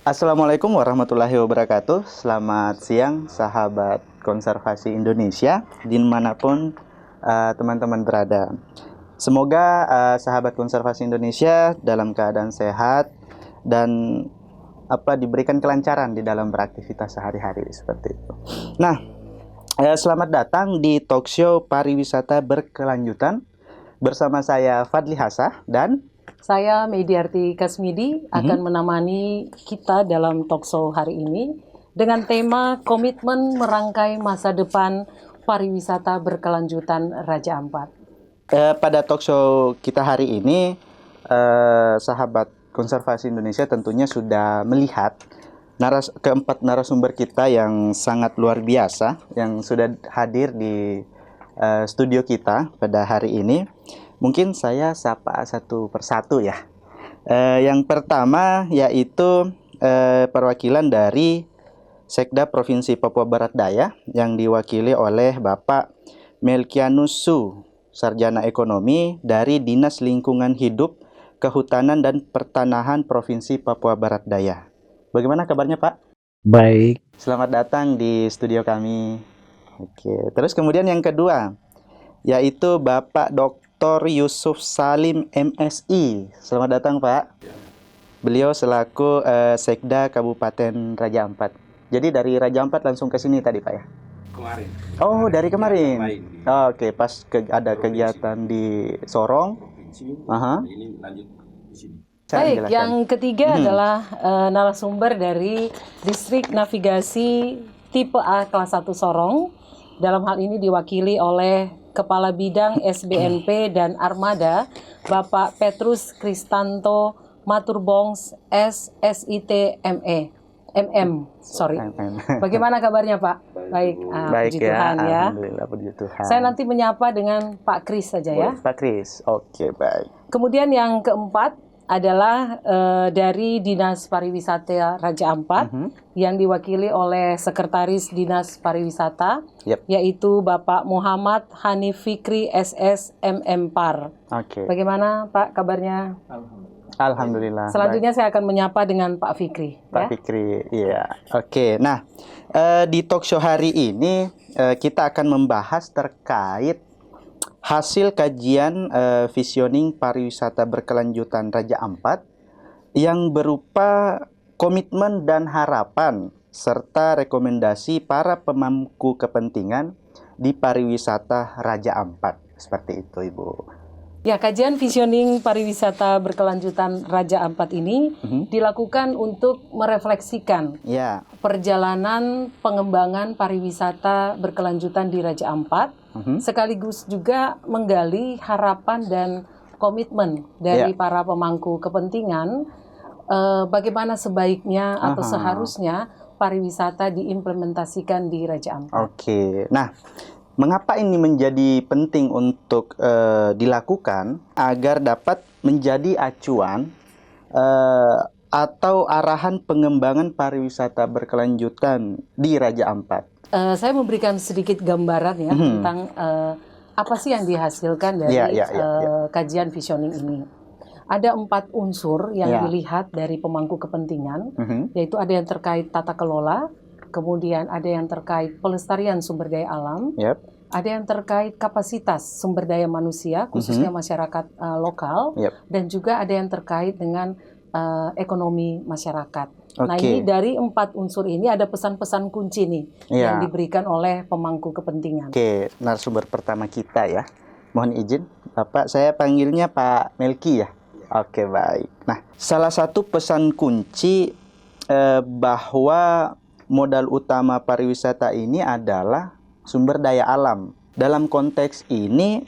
Assalamualaikum warahmatullahi wabarakatuh. Selamat siang, sahabat konservasi Indonesia, dimanapun teman-teman berada. Semoga sahabat konservasi Indonesia dalam keadaan sehat dan diberikan kelancaran di dalam beraktivitas sehari-hari seperti itu. Nah, selamat datang di talk show pariwisata berkelanjutan bersama saya Fadli Hasah dan Saya Mediarti Kasmidi akan menemani kita dalam talkshow hari ini dengan tema komitmen merangkai masa depan pariwisata berkelanjutan Raja Ampat. Pada talk show kita hari ini, sahabat konservasi Indonesia tentunya sudah melihat keempat narasumber kita yang sangat luar biasa yang sudah hadir di studio kita pada hari ini. Mungkin saya sapa satu persatu ya. Yang pertama yaitu perwakilan dari Sekda Provinsi Papua Barat Daya yang diwakili oleh Bapak Melkianus Su, Sarjana Ekonomi dari Dinas Lingkungan Hidup, Kehutanan dan Pertanahan Provinsi Papua Barat Daya. Bagaimana kabarnya, Pak? Baik. Selamat datang di studio kami. Oke, terus kemudian yang kedua yaitu Bapak Dr. Yusuf Salim MSI. Selamat datang, Pak. Beliau selaku Sekda Kabupaten Raja Ampat. Jadi dari Raja Ampat langsung ke sini tadi, Pak ya? Kemarin. Oh, dari kemarin. Oke, pas ada provinsi. kegiatan di Sorong. Provinsi. Aha. Ini lanjut di sini. Baik, yang ketiga adalah narasumber dari Distrik Navigasi Tipe A Kelas 1 Sorong. Dalam hal ini diwakili oleh Kepala Bidang SBNP dan Armada, Bapak Petrus Kristanto Maturbongs SSIT ME. Bagaimana kabarnya, Pak? Baik, Baik puji ya, Tuhan ya. Alhamdulillah, puji Tuhan. Saya nanti menyapa dengan Pak Kris saja ya. Pak Kris, oke, baik. Kemudian yang keempat adalah dari Dinas Pariwisata Raja Ampat yang diwakili oleh Sekretaris Dinas Pariwisata, yaitu Bapak Muhammad Hanif Fikri SS MMPAR. Oke. Bagaimana Pak kabarnya? Alhamdulillah. Selanjutnya saya akan menyapa dengan Pak Fikri. Pak Fikri, iya. Oke, nah di talk show hari ini kita akan membahas terkait hasil kajian visioning pariwisata berkelanjutan Raja Ampat yang berupa komitmen dan harapan serta rekomendasi para pemangku kepentingan di pariwisata Raja Ampat. Seperti itu, Ibu. Ya, kajian visioning pariwisata berkelanjutan Raja Ampat ini dilakukan untuk merefleksikan perjalanan pengembangan pariwisata berkelanjutan di Raja Ampat, sekaligus juga menggali harapan dan komitmen dari para pemangku kepentingan bagaimana sebaiknya atau seharusnya pariwisata diimplementasikan di Raja Ampat. Oke, nah mengapa ini menjadi penting untuk dilakukan agar dapat menjadi acuan atau arahan pengembangan pariwisata berkelanjutan di Raja Ampat? Saya memberikan sedikit gambaran ya tentang apa sih yang dihasilkan dari kajian visioning ini. Ada 4 unsur yang dilihat dari pemangku kepentingan, yaitu ada yang terkait tata kelola, kemudian ada yang terkait pelestarian sumber daya alam, ada yang terkait kapasitas sumber daya manusia, khususnya masyarakat lokal, dan juga ada yang terkait dengan ekonomi masyarakat. Nah, ini dari 4 unsur ini ada pesan-pesan kunci nih yang diberikan oleh pemangku kepentingan. Oke, narasumber pertama kita ya. Mohon izin, Bapak, saya panggilnya Pak Melki ya. Oke, baik. Nah, salah satu pesan kunci bahwa modal utama pariwisata ini adalah sumber daya alam. Dalam konteks ini,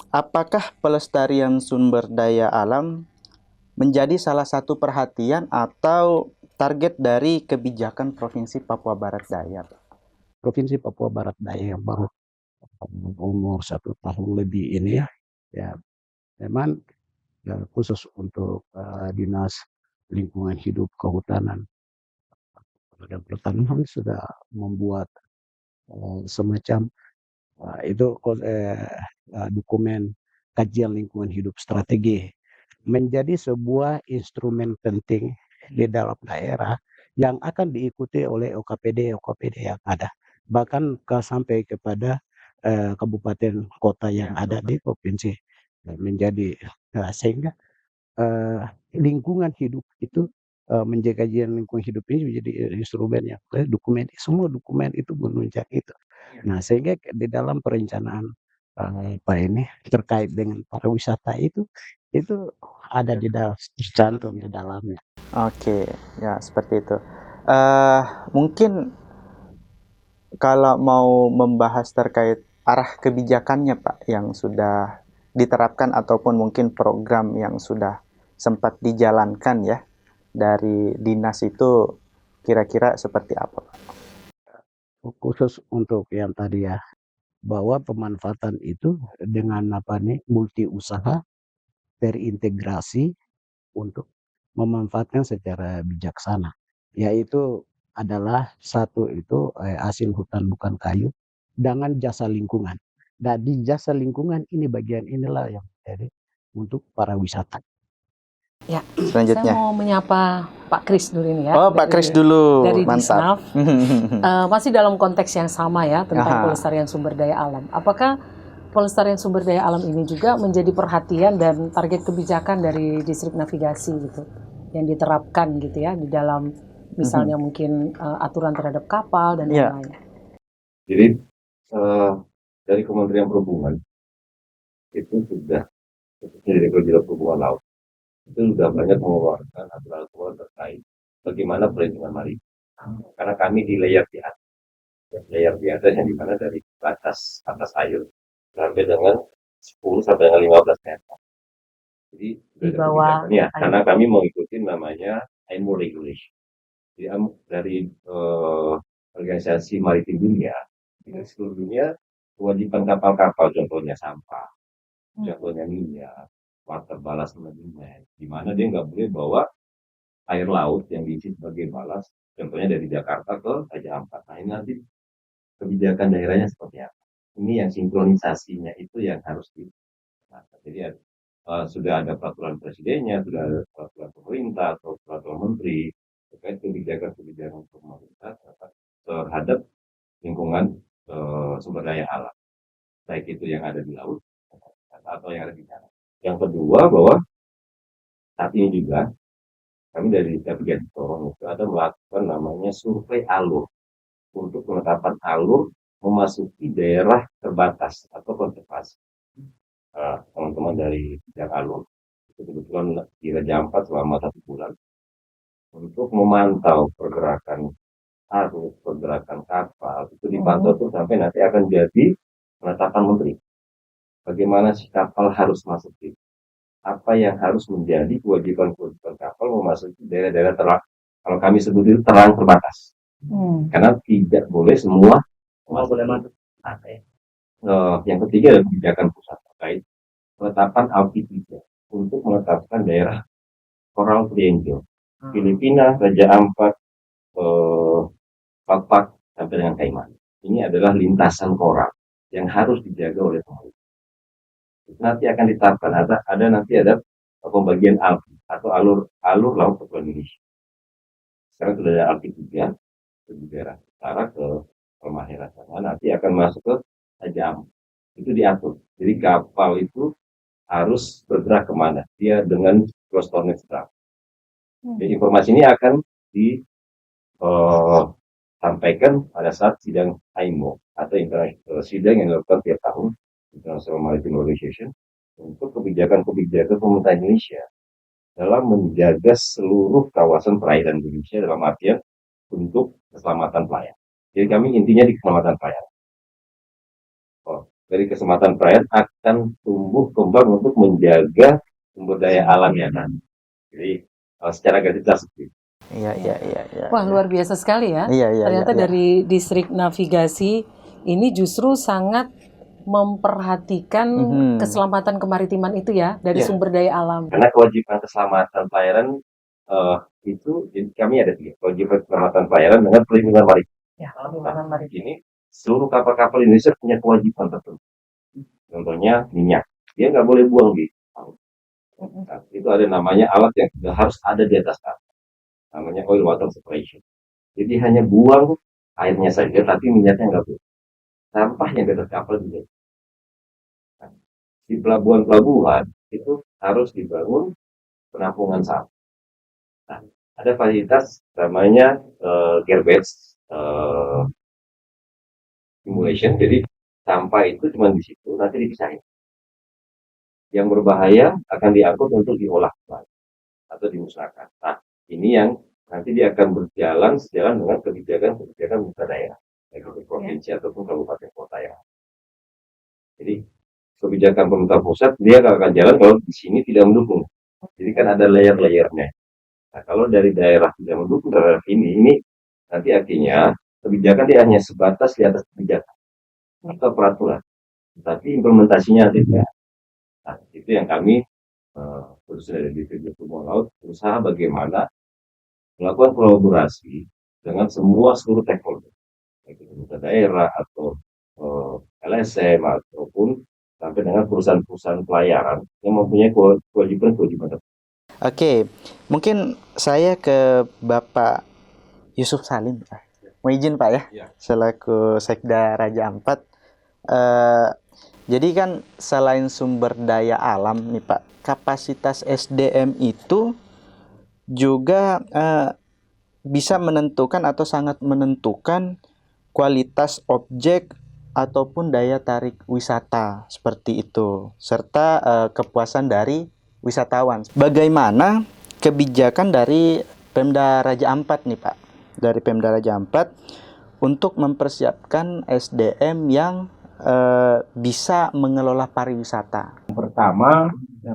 apakah pelestarian sumber daya alam menjadi salah satu perhatian atau target dari kebijakan Provinsi Papua Barat Daya? Provinsi Papua Barat Daya yang baru umur 1 tahun lebih ini ya memang khusus untuk Dinas Lingkungan Hidup Kehutanan dan Pertanahan sudah membuat semacam dokumen kajian lingkungan hidup strategi menjadi sebuah instrumen penting di dalam daerah yang akan diikuti oleh OKPD yang ada. Bahkan sampai kepada kabupaten kota yang ada di provinsi. Menjadi sehingga lingkungan hidup itu menjaga lingkungan hidup ini menjadi instrumen yang semua dokumen itu menunjang itu. Nah, sehingga di dalam perencanaan ini terkait dengan pariwisata itu ada di dalam tercantum di dalamnya. Oke, ya seperti itu. Mungkin kalau mau membahas terkait arah kebijakannya Pak yang sudah diterapkan ataupun mungkin program yang sudah sempat dijalankan ya dari dinas itu kira-kira seperti apa Pak? Khusus untuk yang tadi ya, bahwa pemanfaatan itu dengan multi usaha terintegrasi untuk memanfaatkan secara bijaksana, yaitu adalah satu itu hasil hutan bukan kayu dengan jasa lingkungan. Dan di jasa lingkungan ini bagian inilah yang jadi untuk para wisata. Ya, Selanjutnya. saya mau menyapa Pak Kris dulu ini ya. Oh, Pak Kris dulu. Dari Mantap. Disnaf. Masih dalam konteks yang sama ya tentang pelestarian sumber daya alam. Apakah pelestarian sumber daya alam ini juga menjadi perhatian dan target kebijakan dari distrik navigasi gitu yang diterapkan gitu ya di dalam misalnya mungkin aturan terhadap kapal dan lain-lain. Jadi dari Kementerian Perhubungan itu sudah khususnya dari Kementerian Perhubungan Laut itu sudah banyak mengeluarkan aturan-aturan terkait bagaimana perlindungan maritim. Karena kami di layer di atas yang dimana dari batas atas air sampai dengan 10 sampai dengan 15 meter. Jadi di bawah ya, karena kami mengikuti namanya IMO regulation. Jadi dari organisasi maritim dunia, di seluruh dunia kewajiban kapal-kapal contohnya sampah, contohnya minyak, water ballast management, di mana dia nggak boleh bawa air laut yang diisi sebagai balas, contohnya dari Jakarta ke Raja Ampat. Nah, ini nanti kebijakan daerahnya seperti apa? Ini yang sinkronisasinya itu yang harus di. Nah, jadi sudah ada peraturan presidennya, sudah ada peraturan pemerintah atau peraturan menteri terkait kebijakan pemerintah terhadap lingkungan sumber daya alam, baik itu yang ada di laut atau yang ada di darat. Yang kedua bahwa saat ini juga kami dari Navigasi Sorong itu ada melakukan namanya survei alur untuk penetapan alur memasuki daerah terbatas atau konservasi. Teman-teman dari bidang alur itu kebetulan di Raja Ampat selama 1 bulan untuk memantau pergerakan arus, pergerakan kapal itu dipantau tuh sampai nanti akan jadi penetapan menteri. Bagaimana si kapal harus masuk di apa yang harus menjadi kewajiban kapal memasuki daerah-daerah terang. Kalau kami sebut itu terang terbatas. Karena tidak boleh semua boleh masuk. Yang ketiga adalah kebijakan pusat terkait penetapan altitude untuk menetapkan daerah Coral Triangle, Filipina, Raja Ampat, Papak sampai dengan Kaiman. Ini adalah lintasan koral yang harus dijaga oleh pemerintah. Nanti akan ditetapkan nanti ada pembagian atau alur laut ke Indonesia. Sekarang sudah ada altitude ke daerah utara ke Halmahera sana, nanti akan masuk ke Raja Ampat. Itu diatur. Jadi kapal itu harus bergerak kemana? Dia dengan close coordinate berapa? Jadi informasi ini akan disampaikan pada saat sidang IMO atau sidang yang dilakukan tiap tahun International Maritime Organization untuk kebijakan-kebijakan pemerintah Indonesia dalam menjaga seluruh kawasan perairan Indonesia dalam artian untuk keselamatan pelayaran. Jadi kami intinya di keselamatan pelayaran. Dari keselamatan pelayaran akan tumbuh kembang untuk menjaga sumber daya alamnya kan. Jadi secara garis besar seperti itu. Iya. Wah, luar biasa sekali ya. Ternyata dari distrik navigasi ini justru sangat memperhatikan keselamatan kemaritiman itu ya dari sumber daya alam. Karena kewajiban keselamatan pelayaran itu kami ada 3 kewajiban keselamatan pelayaran dengan perlindungan maritim. Ya, perlindungan maritim. Ini seluruh kapal-kapal Indonesia punya kewajiban tertentu. Contohnya minyak, dia nggak boleh buang di laut. Itu ada namanya alat yang sudah harus ada di atas kapal. namanya oil water separation. Jadi hanya buang airnya saja, tapi minyaknya nggak buang. Sampahnya dari kapal juga. Nah, di pelabuhan-pelabuhan itu harus dibangun penampungan sampah. Nah, ada fasilitas namanya garbage accumulation. Jadi sampah itu cuma di situ, nanti dipisahin. Yang berbahaya akan diangkut untuk diolah atau dimusnahkan. Nah, ini yang nanti dia akan berjalan sejalan dengan kebijakan pemerintah daerah, baik itu provinsi ataupun kabupaten kota yang. Jadi kebijakan pemerintah pusat dia akan jalan kalau di sini tidak mendukung. Jadi kan ada layer-layernya. Nah, kalau dari daerah tidak mendukung terhadap ini nanti artinya kebijakan dia hanya sebatas di atas kebijakan atau peraturan, tapi implementasinya tidak. Nah, itu yang kami khususnya dari Divisi Hubungan Laut berusaha bagaimana melakukan kolaborasi dengan seluruh stakeholder, baik itu pemerintah daerah atau LSM ataupun sampai dengan perusahaan-perusahaan pelayaran yang mempunyai kewajiban. Oke, mungkin saya ke Bapak Yusuf Salim. Mau izin Pak ya, selaku Sekda Raja Ampat. Jadi kan selain sumber daya alam nih Pak, kapasitas SDM itu juga bisa menentukan atau sangat menentukan kualitas objek ataupun daya tarik wisata seperti itu, serta kepuasan dari wisatawan. Bagaimana kebijakan dari Pemda Raja Ampat nih Pak, dari Pemda Raja Ampat untuk mempersiapkan SDM yang bisa mengelola pariwisata? Pertama,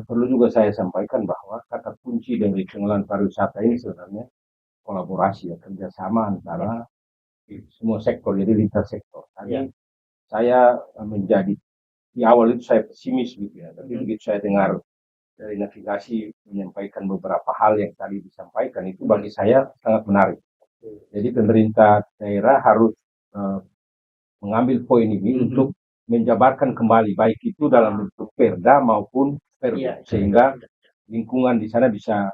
perlu juga saya sampaikan bahwa kata kunci dari pengelolaan pariwisata ini sebenarnya kolaborasi, kerjasama antara semua sektor, jadi lintas sektor. Tadi saya menjadi di awal itu saya pesimis gitu ya, tapi begitu saya dengar dari navigasi menyampaikan beberapa hal yang tadi disampaikan itu bagi saya sangat menarik. Jadi pemerintah daerah harus mengambil poin ini untuk menjabarkan kembali baik itu dalam bentuk perda maupun perda, sehingga lingkungan di sana bisa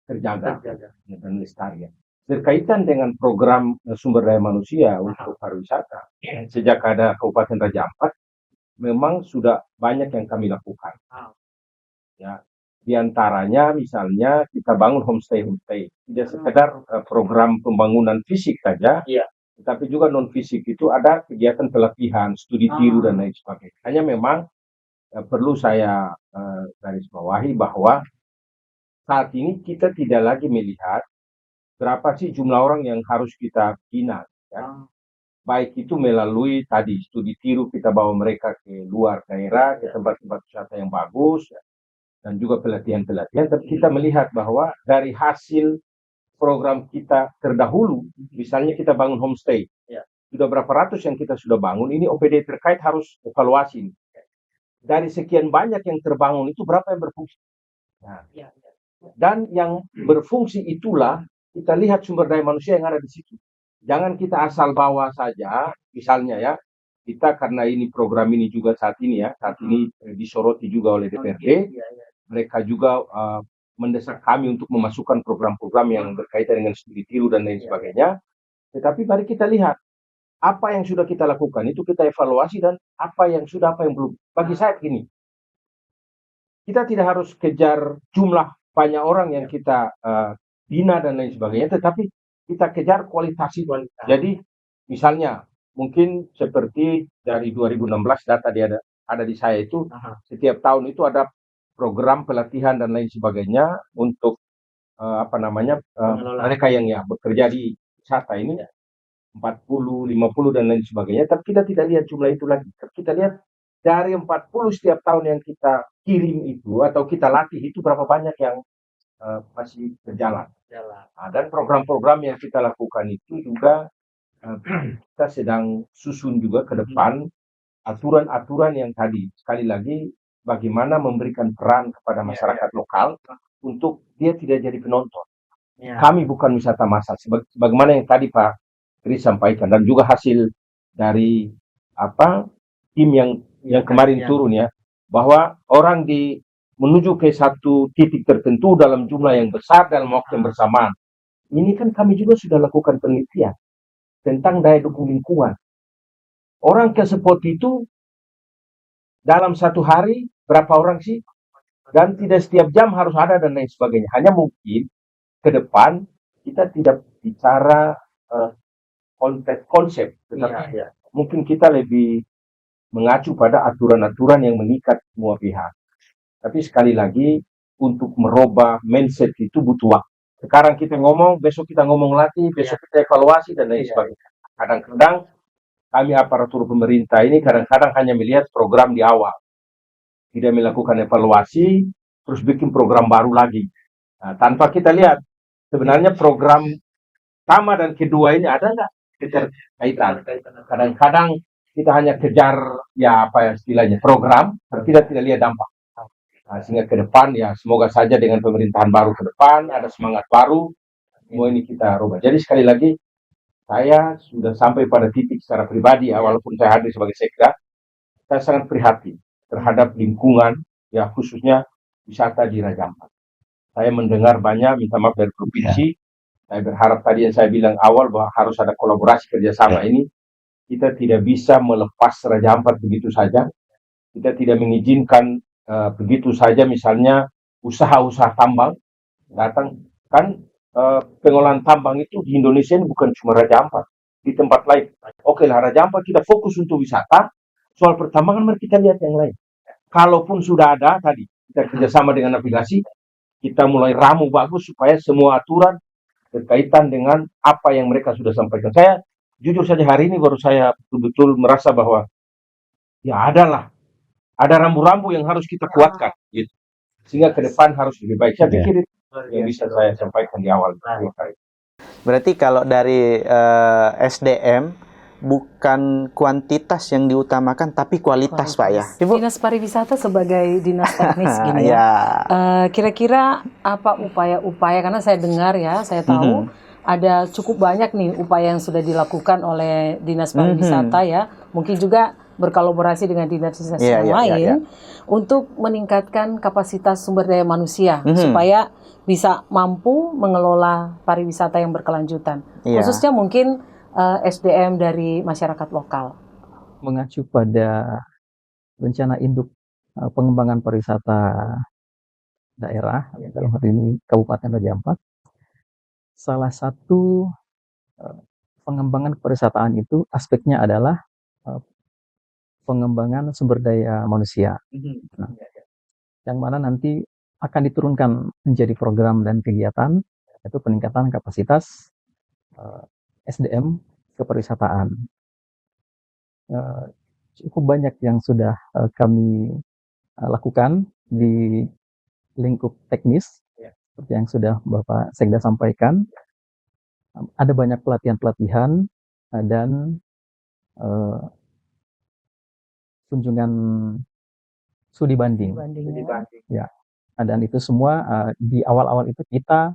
terjaga dan lestari. Berkaitan dengan program sumber daya manusia untuk pariwisata, sejak ada Kabupaten Raja Ampat, memang sudah banyak yang kami lakukan. Ya, di antaranya misalnya kita bangun homestay, tidak sekedar program pembangunan fisik saja, tetapi juga non fisik itu ada kegiatan pelatihan, studi tiru dan lain sebagainya. Hanya memang perlu saya garis bawahi bahwa saat ini kita tidak lagi melihat berapa sih jumlah orang yang harus kita bina, ya. Baik itu melalui tadi studi tiru, kita bawa mereka ke luar daerah, ke tempat-tempat wisata yang bagus, ya, dan juga pelatihan-pelatihan. Tapi kita melihat bahwa dari hasil program kita terdahulu, misalnya kita bangun homestay, sudah berapa ratus yang kita sudah bangun, ini OPD terkait harus evaluasi. Dari sekian banyak yang terbangun itu berapa yang berfungsi? Nah, dan yang berfungsi itulah kita lihat sumber daya manusia yang ada di situ. Jangan kita asal bawa saja, misalnya ya, kita karena ini program ini juga saat ini disoroti juga oleh DPRD, mereka juga mendesak kami untuk memasukkan program-program yang berkaitan dengan studi tiru dan lain sebagainya. Tetapi mari kita lihat apa yang sudah kita lakukan, itu kita evaluasi, dan apa yang sudah, apa yang belum. Bagi saya begini, kita tidak harus kejar jumlah banyak orang yang kita bina dan lain sebagainya, tetapi kita kejar kualitas itu. Jadi misalnya mungkin seperti dari 2016 data dia ada di saya itu, setiap tahun itu ada program pelatihan dan lain sebagainya untuk mereka yang bekerja di wisata ini, 40, 50 dan lain sebagainya. Tapi kita tidak lihat jumlah itu lagi. Kita lihat dari 40 setiap tahun yang kita kirim itu atau kita latih itu, berapa banyak yang masih berjalan. Dan program-program yang kita lakukan itu juga kita sedang susun juga ke depan aturan-aturan yang tadi, sekali lagi, bagaimana memberikan peran kepada masyarakat lokal untuk dia tidak jadi penonton. Kami bukan wisata massal, sebagaimana yang tadi Pak Kris sampaikan, dan juga hasil dari tim yang kemarin turun ya, bahwa orang menuju ke satu titik tertentu dalam jumlah yang besar dalam waktu yang bersamaan. Ini kan kami juga sudah lakukan penelitian tentang daya dukung lingkungan. Orang ke spot itu dalam satu hari berapa orang sih? Dan tidak setiap jam harus ada dan lain sebagainya. Hanya mungkin ke depan kita tidak bicara konsep, tetapi mungkin kita lebih mengacu pada aturan-aturan yang mengikat semua pihak. Tapi sekali lagi, untuk merubah mindset itu butuh waktu. Sekarang kita ngomong, besok kita ngomong lagi, besok kita evaluasi dan lain sebagainya. Kadang-kadang kami aparatur pemerintah ini kadang-kadang hanya melihat program di awal, tidak melakukan evaluasi, terus bikin program baru lagi. Nah, tanpa kita lihat sebenarnya program pertama dan kedua ini ada nggak keterkaitan. Kadang-kadang kita hanya kejar ya apa ya istilahnya program, tapi kita tidak lihat dampak. Nah, sehingga ke depan ya semoga saja dengan pemerintahan baru ke depan ada semangat baru, semua ini kita rubah. Jadi sekali lagi saya sudah sampai pada titik secara pribadi ya, walaupun saya hadir sebagai sekda, saya sangat prihatin terhadap lingkungan ya khususnya wisata di Raja Ampat. Saya mendengar banyak minta maaf dari provinsi. Saya berharap tadi yang saya bilang awal bahwa harus ada kolaborasi kerjasama ini. Kita tidak bisa melepas Raja Ampat begitu saja. Kita tidak mengizinkan begitu saja misalnya usaha-usaha tambang datang. Kan pengolahan tambang itu di Indonesia ini bukan cuma Raja Ampat, di tempat lain. Oke lah Raja Ampat kita fokus untuk wisata, soal pertambangan mari kita lihat yang lain. Kalaupun sudah ada tadi, kita kerjasama dengan navigasi, kita mulai ramu bagus supaya semua aturan berkaitan dengan apa yang mereka sudah sampaikan. Saya jujur saja hari ini baru saya betul-betul merasa bahwa ya ada rambu-rambu yang harus kita kuatkan gitu. Sehingga ke depan harus lebih baik. Saya pikir itu yang bisa saya sampaikan di awal. Berarti kalau dari SDM bukan kuantitas yang diutamakan tapi kualitas, Pak ya. Ibu. Dinas Pariwisata sebagai dinas teknis gini ya. Kira-kira apa upaya-upaya, karena saya dengar ya, saya tahu ada cukup banyak nih upaya yang sudah dilakukan oleh Dinas Pariwisata ya. Mungkin juga berkolaborasi dengan dinas yang lain untuk meningkatkan kapasitas sumber daya manusia supaya bisa mampu mengelola pariwisata yang berkelanjutan. Khususnya mungkin SDM dari masyarakat lokal. Mengacu pada rencana induk pengembangan pariwisata daerah, dalam hal ini Kabupaten Raja Ampat, salah satu pengembangan pariwisataan itu aspeknya adalah pengembangan sumber daya manusia. Nah, yang mana nanti akan diturunkan menjadi program dan kegiatan, yaitu peningkatan kapasitas SDM kepariwisataan. Cukup banyak yang sudah kami lakukan di lingkup teknis, seperti yang sudah Bapak Sekda sampaikan. Ada banyak pelatihan-pelatihan dan kunjungan studi banding. Ya. Dan itu semua di awal-awal itu kita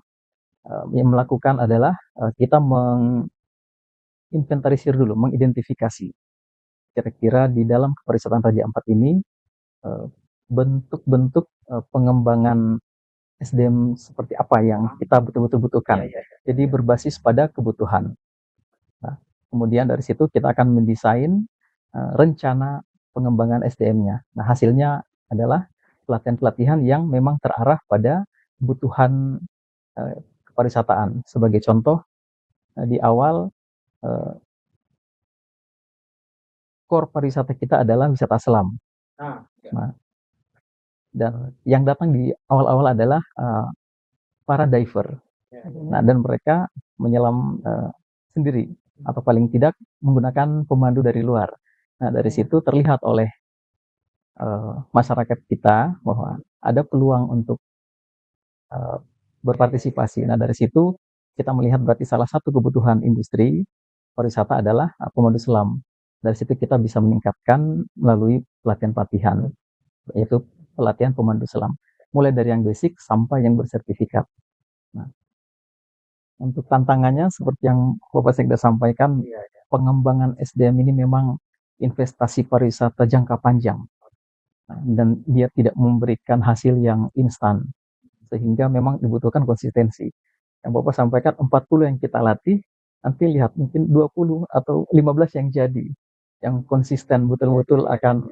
yang melakukan adalah kita menginventarisir dulu, mengidentifikasi kira-kira di dalam kepariwisataan Raja Ampat ini bentuk-bentuk pengembangan SDM seperti apa yang kita betul-betul butuhkan. Jadi berbasis pada kebutuhan. Nah, kemudian dari situ kita akan mendesain rencana pengembangan SDM-nya. Nah, hasilnya adalah pelatihan-pelatihan yang memang terarah pada kebutuhan kepariwisataan. Sebagai contoh, di awal core pariwisata kita adalah wisata selam. Nah, dan yang datang di awal-awal adalah para diver. Nah, dan mereka menyelam sendiri atau paling tidak menggunakan pemandu dari luar. Nah, dari situ terlihat oleh masyarakat kita bahwa ada peluang untuk berpartisipasi. Nah, dari situ kita melihat berarti salah satu kebutuhan industri pariwisata adalah pemandu selam. Dari situ kita bisa meningkatkan melalui pelatihan-pelatihan, yaitu pelatihan pemandu selam, mulai dari yang basic sampai yang bersertifikat. Nah, untuk tantangannya seperti yang Bapak Sekda sampaikan, pengembangan SDM ini memang investasi pariwisata jangka panjang, dan dia tidak memberikan hasil yang instan, sehingga memang dibutuhkan konsistensi. yang Bapak sampaikan 40 yang kita latih, nanti lihat mungkin 20 atau 15 yang jadi, yang konsisten betul-betul akan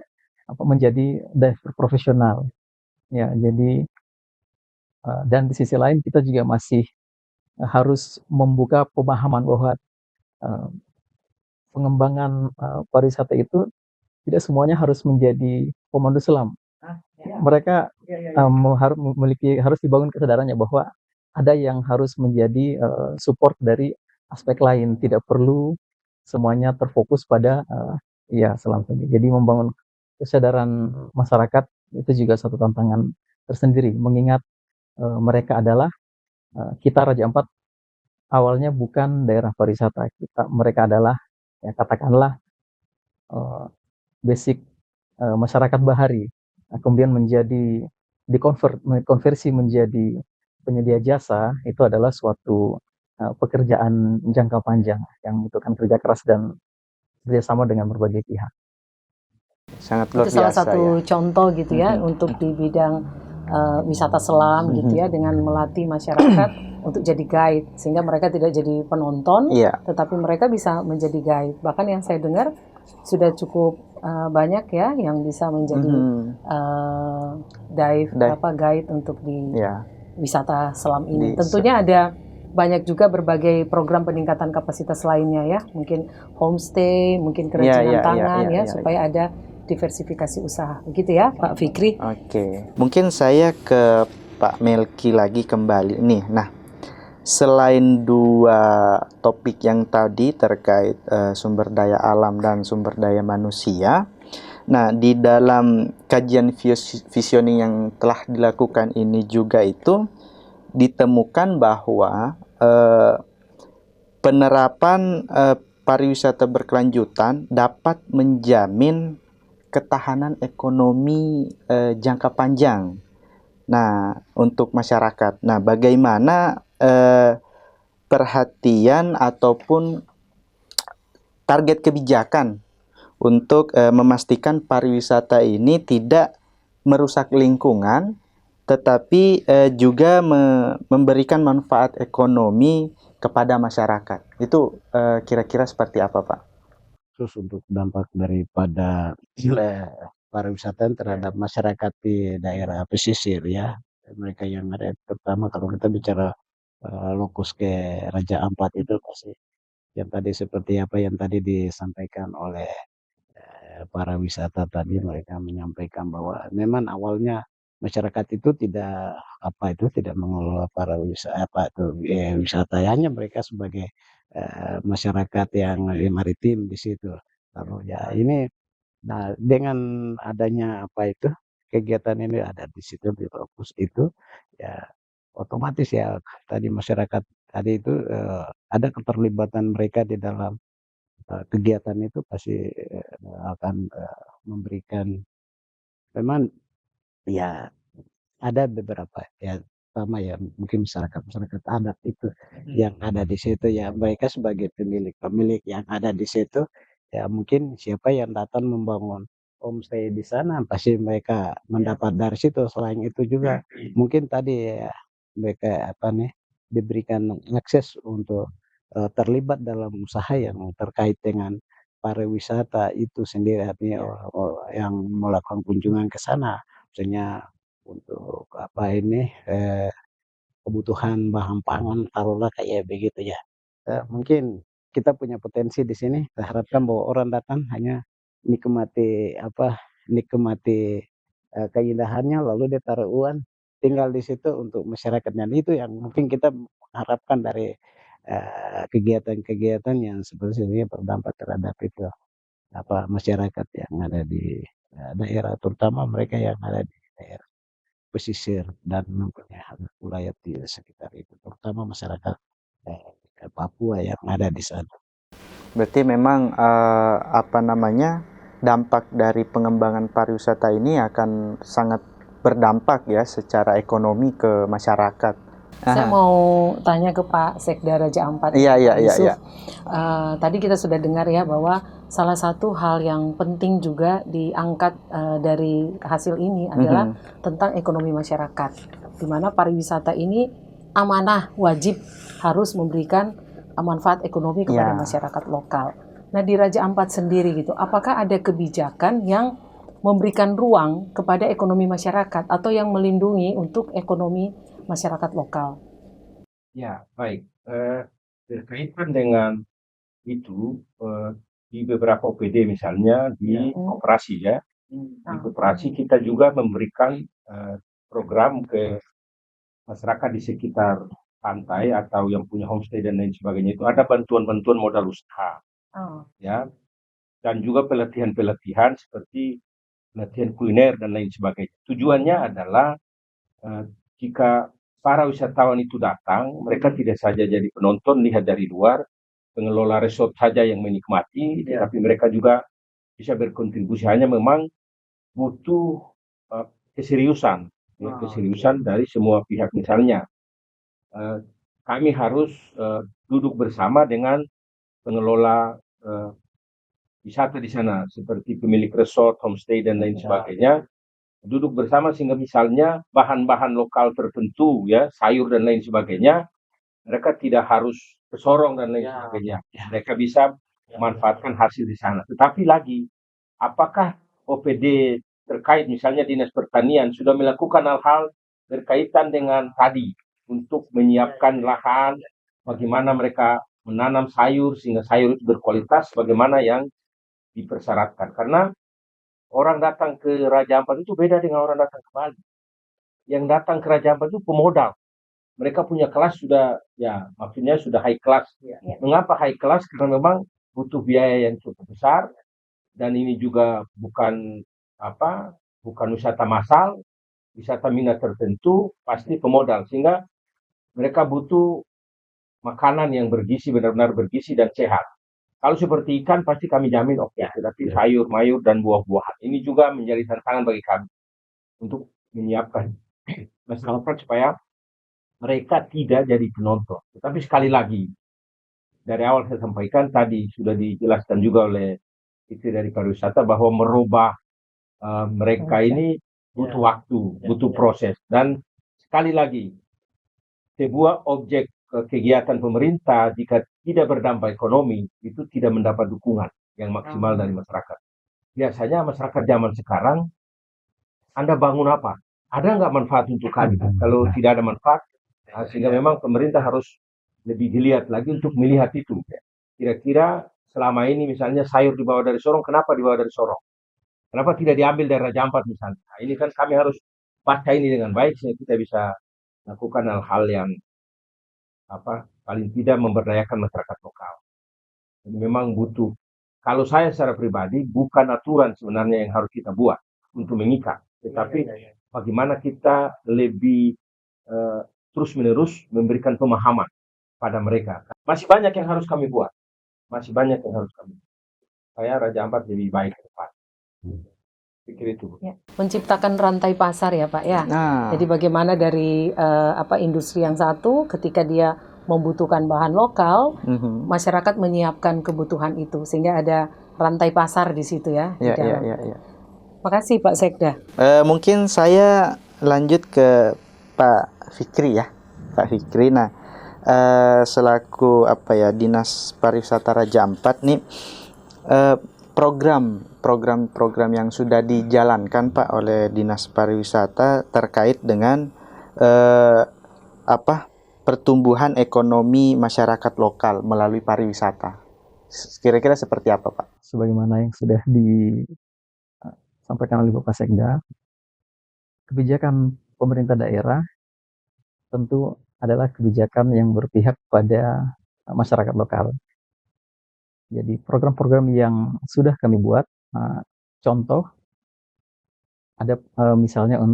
menjadi diver profesional. Ya, jadi dan di sisi lain kita juga masih harus membuka pemahaman bahwa pengembangan pariwisata itu tidak semuanya harus menjadi pemandu selam. Mereka harus dibangun kesadarannya bahwa ada yang harus menjadi support dari aspek lain, tidak perlu semuanya terfokus pada selam saja. Jadi membangun kesadaran masyarakat itu juga satu tantangan tersendiri, mengingat mereka adalah kita Raja Ampat awalnya bukan daerah pariwisata, mereka adalah ya katakanlah basic masyarakat bahari, kemudian dikonversi menjadi penyedia jasa. Itu adalah suatu pekerjaan jangka panjang yang membutuhkan kerja keras dan kerjasama dengan berbagai pihak. Sangat luar biasa. Itu salah satu contoh gitu ya untuk di bidang wisata selam gitu ya, dengan melatih masyarakat untuk jadi guide, sehingga mereka tidak jadi penonton, tetapi mereka bisa menjadi guide. Bahkan yang saya dengar sudah cukup banyak ya yang bisa menjadi guide untuk di wisata selam ini. Tentunya ada banyak juga berbagai program peningkatan kapasitas lainnya ya, mungkin homestay, mungkin kerajinan tangan supaya ada diversifikasi usaha. Begitu ya Pak Fikri. Oke. Mungkin saya ke Pak Melki lagi kembali nih. Nah, selain dua topik yang tadi terkait sumber daya alam dan sumber daya manusia, nah di dalam kajian visioning yang telah dilakukan ini juga itu ditemukan bahwa penerapan pariwisata berkelanjutan dapat menjamin ketahanan ekonomi jangka panjang. Nah, untuk masyarakat. Nah, bagaimana perhatian ataupun target kebijakan untuk memastikan pariwisata ini tidak merusak lingkungan, tetapi juga memberikan manfaat ekonomi kepada masyarakat. Itu kira-kira seperti apa, Pak? Terus untuk dampak daripada pariwisata terhadap masyarakat di daerah pesisir ya, mereka yang ada, terutama kalau kita bicara lokus ke Raja Ampat itu pasti yang tadi seperti apa yang tadi disampaikan oleh para wisata tadi, mereka menyampaikan bahwa memang awalnya masyarakat itu tidak mengelola para wisata, hanya mereka sebagai masyarakat yang maritim di situ. Lalu ya ini, nah dengan adanya kegiatan ini ada di situ di lokus itu, ya otomatis ya tadi masyarakat tadi itu ada keterlibatan mereka di dalam kegiatan itu pasti akan memberikan, memang ya ada beberapa ya, sama ya mungkin masyarakat adat itu yang ada di situ ya, mereka sebagai pemilik yang ada di situ ya, mungkin siapa yang datang membangun homestay di sana pasti mereka mendapat dari situ. Selain itu juga mungkin tadi ya mereka diberikan akses untuk terlibat dalam usaha yang terkait dengan pariwisata itu sendiri, artinya yang melakukan kunjungan ke sana, misalnya untuk kebutuhan bahan pangan, taruhlah kayak begitu ya. Mungkin kita punya potensi di sini. Kita harapkan bahwa orang datang hanya nikmati keindahannya, lalu dia taruh uang, tinggal di situ untuk masyarakatnya. Itu yang mungkin kita harapkan dari kegiatan-kegiatan yang sebenarnya berdampak terhadap itu masyarakat yang ada di daerah, terutama mereka yang ada di daerah pesisir dan mempunyai wilayah di sekitar itu, terutama masyarakat Papua yang ada di sana. Berarti memang dampak dari pengembangan pariwisata ini akan sangat berdampak ya secara ekonomi ke masyarakat. Saya mau tanya ke Pak Sekda Raja Ampat. Iya. Tadi kita sudah dengar ya bahwa salah satu hal yang penting juga diangkat dari hasil ini adalah tentang ekonomi masyarakat, di mana pariwisata ini amanah wajib harus memberikan manfaat ekonomi kepada masyarakat lokal. Nah, di Raja Ampat sendiri gitu, apakah ada kebijakan yang memberikan ruang kepada ekonomi masyarakat atau yang melindungi untuk ekonomi masyarakat lokal? Ya, baik. Berkaitan dengan itu, di beberapa OPD misalnya di koperasi ya, di koperasi kita juga memberikan program ke masyarakat di sekitar pantai atau yang punya homestay dan lain sebagainya, itu ada bantuan-bantuan modal usaha, ya, dan juga pelatihan-pelatihan seperti pelatihan kuliner dan lain sebagainya. Tujuannya adalah jika para wisatawan itu datang, mereka tidak saja jadi penonton lihat dari luar, pengelola resort saja yang menikmati, tetapi mereka juga bisa berkontribusi. Hanya memang butuh keseriusan, keseriusan dari semua pihak. Misalnya, kami harus duduk bersama dengan pengelola wisata di sana, seperti pemilik resort, homestay dan lain sebagainya, duduk bersama sehingga misalnya bahan-bahan lokal tertentu, ya, sayur dan lain sebagainya, mereka tidak harus kesorong dan lain sebagainya. Mereka bisa manfaatkan hasil di sana. Tetapi lagi, apakah OPD terkait misalnya Dinas Pertanian sudah melakukan hal-hal berkaitan dengan tadi untuk menyiapkan lahan, bagaimana mereka menanam sayur sehingga sayur itu berkualitas, bagaimana yang dipersyaratkan. Karena orang datang ke Raja Ampat itu beda dengan orang datang ke Bali. Yang datang ke Raja Ampat itu pemodal. Mereka punya kelas sudah, ya maksudnya sudah high class. Mengapa high class? Karena memang butuh biaya yang cukup besar, dan ini juga bukan wisata massal, wisata minat tertentu, pasti pemodal, sehingga mereka butuh makanan yang bergizi, benar-benar bergizi dan sehat. Kalau seperti ikan pasti kami jamin oke, tetapi sayur, mayur dan buah-buahan ini juga menjadi tantangan bagi kami untuk menyiapkan masyarakat supaya mereka tidak jadi penonton. Tetapi sekali lagi, dari awal saya sampaikan tadi sudah dijelaskan juga oleh istri dari pariwisata bahwa merubah mereka ini butuh waktu, butuh proses. Dan sekali lagi, sebuah objek kegiatan pemerintah jika tidak berdampak ekonomi itu tidak mendapat dukungan yang maksimal dari masyarakat. Biasanya masyarakat zaman sekarang, Anda bangun apa? Ada nggak manfaat untuk kami? Kalau tidak ada manfaat, sehingga memang pemerintah harus lebih dilihat lagi untuk melihat itu. Kira-kira selama ini misalnya sayur dibawa dari Sorong, kenapa dibawa dari Sorong? Kenapa tidak diambil dari Raja Ampat misalnya? Nah, ini kan kami harus baca ini dengan baik sehingga kita bisa lakukan hal-hal yang paling tidak memberdayakan masyarakat lokal. Jadi memang butuh. Kalau saya secara pribadi bukan aturan sebenarnya yang harus kita buat untuk mengikat, tetapi bagaimana kita lebih terus-menerus memberikan pemahaman pada mereka. Masih banyak yang harus kami buat. Masih banyak yang harus kami buat. Supaya Raja Ampat lebih baik ke depan. Pikir itu. Ya, menciptakan rantai pasar ya Pak ya. Jadi bagaimana dari industri yang satu ketika dia membutuhkan bahan lokal, masyarakat menyiapkan kebutuhan itu sehingga ada rantai pasar di situ ya. Makasih Pak Sekda. Mungkin saya lanjut ke Pak Fikri ya, Pak Fikri. Nah, selaku Dinas Pariwisata Raja Ampat nih, program yang sudah dijalankan Pak oleh Dinas Pariwisata terkait dengan pertumbuhan ekonomi masyarakat lokal melalui pariwisata. Kira-kira seperti apa Pak? Sebagaimana yang sudah disampaikan oleh Bapak Sekda, kebijakan pemerintah daerah tentu adalah kebijakan yang berpihak pada masyarakat lokal. Jadi program-program yang sudah kami buat, contoh ada misalnya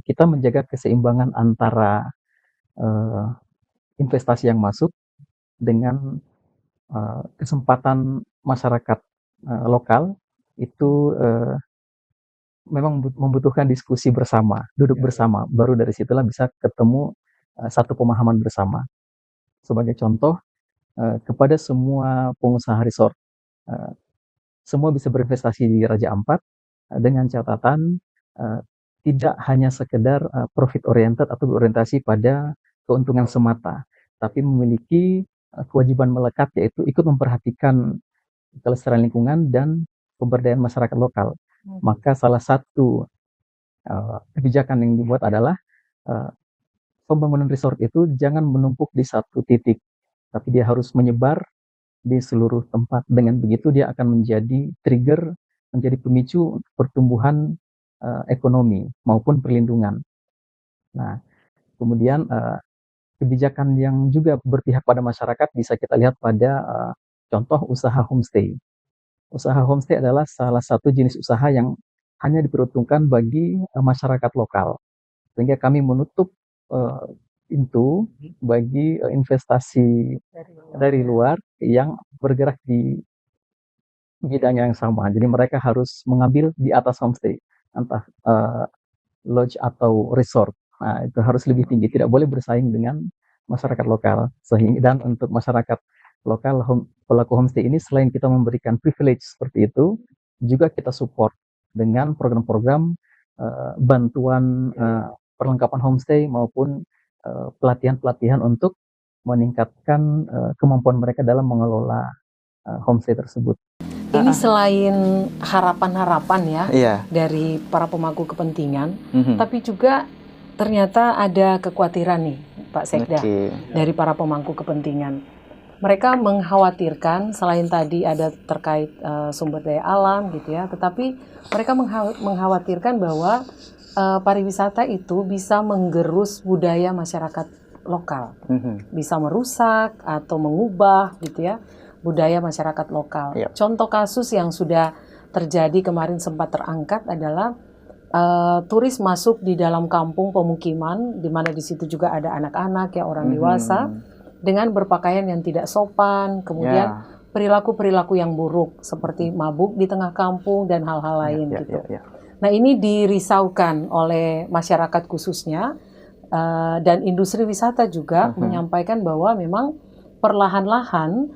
kita menjaga keseimbangan antara investasi yang masuk dengan kesempatan masyarakat lokal itu memang membutuhkan diskusi bersama, duduk bersama, baru dari situlah bisa ketemu satu pemahaman bersama. Sebagai contoh, kepada semua pengusaha resort, semua bisa berinvestasi di Raja Ampat dengan catatan tidak hanya sekedar profit oriented atau berorientasi pada keuntungan semata, tapi memiliki kewajiban melekat, yaitu ikut memperhatikan kelestarian lingkungan dan pemberdayaan masyarakat lokal. Maka salah satu kebijakan yang dibuat adalah pembangunan resort itu jangan menumpuk di satu titik, tapi dia harus menyebar di seluruh tempat. Dengan begitu dia akan menjadi trigger, menjadi pemicu pertumbuhan ekonomi maupun perlindungan. Nah, kemudian kebijakan yang juga berpihak pada masyarakat bisa kita lihat pada contoh usaha homestay. Usaha homestay adalah salah satu jenis usaha yang hanya diperuntukkan bagi masyarakat lokal, sehingga kami menutup pintu bagi investasi dari luar yang bergerak di bidang yang sama. Jadi mereka harus mengambil di atas homestay, entah lodge atau resort. Nah, itu harus lebih tinggi, tidak boleh bersaing dengan masyarakat lokal. Sehingga dan untuk masyarakat lokal, pelaku homestay ini selain kita memberikan privilege seperti itu, juga kita support dengan program-program bantuan perlengkapan homestay maupun pelatihan-pelatihan untuk meningkatkan kemampuan mereka dalam mengelola homestay tersebut. Ini selain harapan-harapan ya dari para pemangku kepentingan, tapi juga ternyata ada kekhawatiran nih Pak Sekda dari para pemangku kepentingan. Mereka mengkhawatirkan selain tadi ada terkait sumber daya alam gitu ya, tetapi mereka mengkhawatirkan bahwa pariwisata itu bisa menggerus budaya masyarakat lokal, bisa merusak atau mengubah gitu ya budaya masyarakat lokal. Contoh kasus yang sudah terjadi kemarin sempat terangkat adalah turis masuk di dalam kampung pemukiman, di mana di situ juga ada anak-anak ya, orang dewasa dengan berpakaian yang tidak sopan, kemudian perilaku-perilaku yang buruk seperti mabuk di tengah kampung dan hal-hal lain gitu. Nah, ini dirisaukan oleh masyarakat khususnya dan industri wisata juga menyampaikan bahwa memang perlahan-lahan